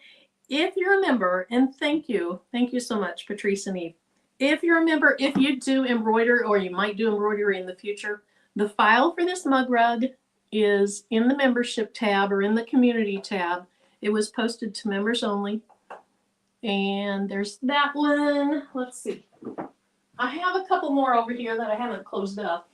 if you're a member, and thank you so much, Patrice and Eve. If you're a member, if you do embroider, or you might do embroidery in the future, the file for this mug rug is in the membership tab or in the community tab. It was posted to members only. And there's that one. Let's see. I have a couple more over here that I haven't closed up.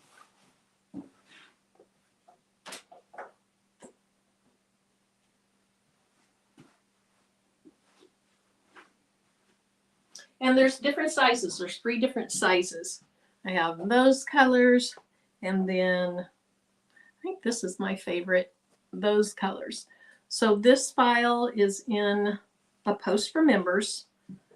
And there's different sizes. There's 3 different sizes. I have those colors, and then I think this is my favorite, those colors. So this file is in a post for members.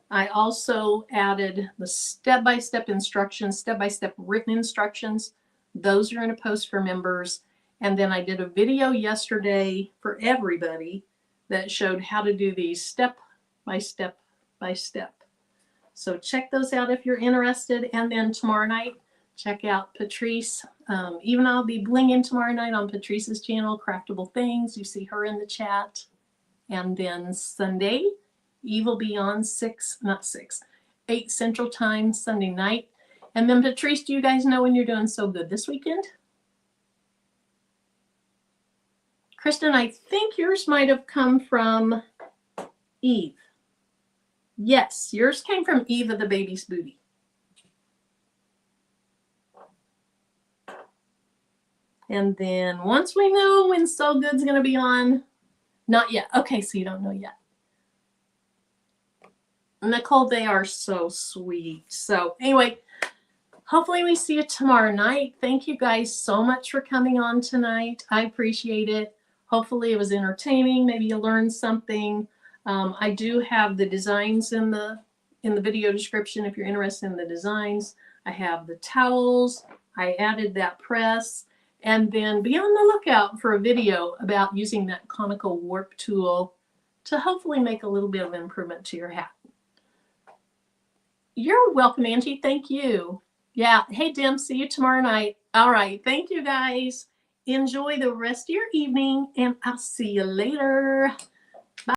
I also added the step-by-step instructions, step-by-step written instructions. Those are in a post for members. And then I did a video yesterday for everybody that showed how to do these step by step by step. So check those out if you're interested. And then tomorrow night, check out Patrice. Even I'll be blinging tomorrow night on Patrice's channel, Craftable Things. You see her in the chat. And then Sunday, Eve will be on 8 Central Time Sunday night. And then Patrice, do you guys know when you're doing So Good this weekend? Kristen, I think yours might have come from Eve. Yes, yours came from Eve of the Baby's Booty. And then once we know when So Good's going to be on, not yet. Okay, so you don't know yet. Nicole, they are so sweet. So anyway, hopefully we see you tomorrow night. Thank you guys so much for coming on tonight. I appreciate it. Hopefully it was entertaining. Maybe you learned something. I do have the designs in the video description if you're interested in the designs. I have the towels. I added that press. And then be on the lookout for a video about using that conical warp tool to hopefully make a little bit of improvement to your hat. You're welcome, Angie. Thank you. Yeah. Hey, Dim, see you tomorrow night. All right. Thank you, guys. Enjoy the rest of your evening, and I'll see you later.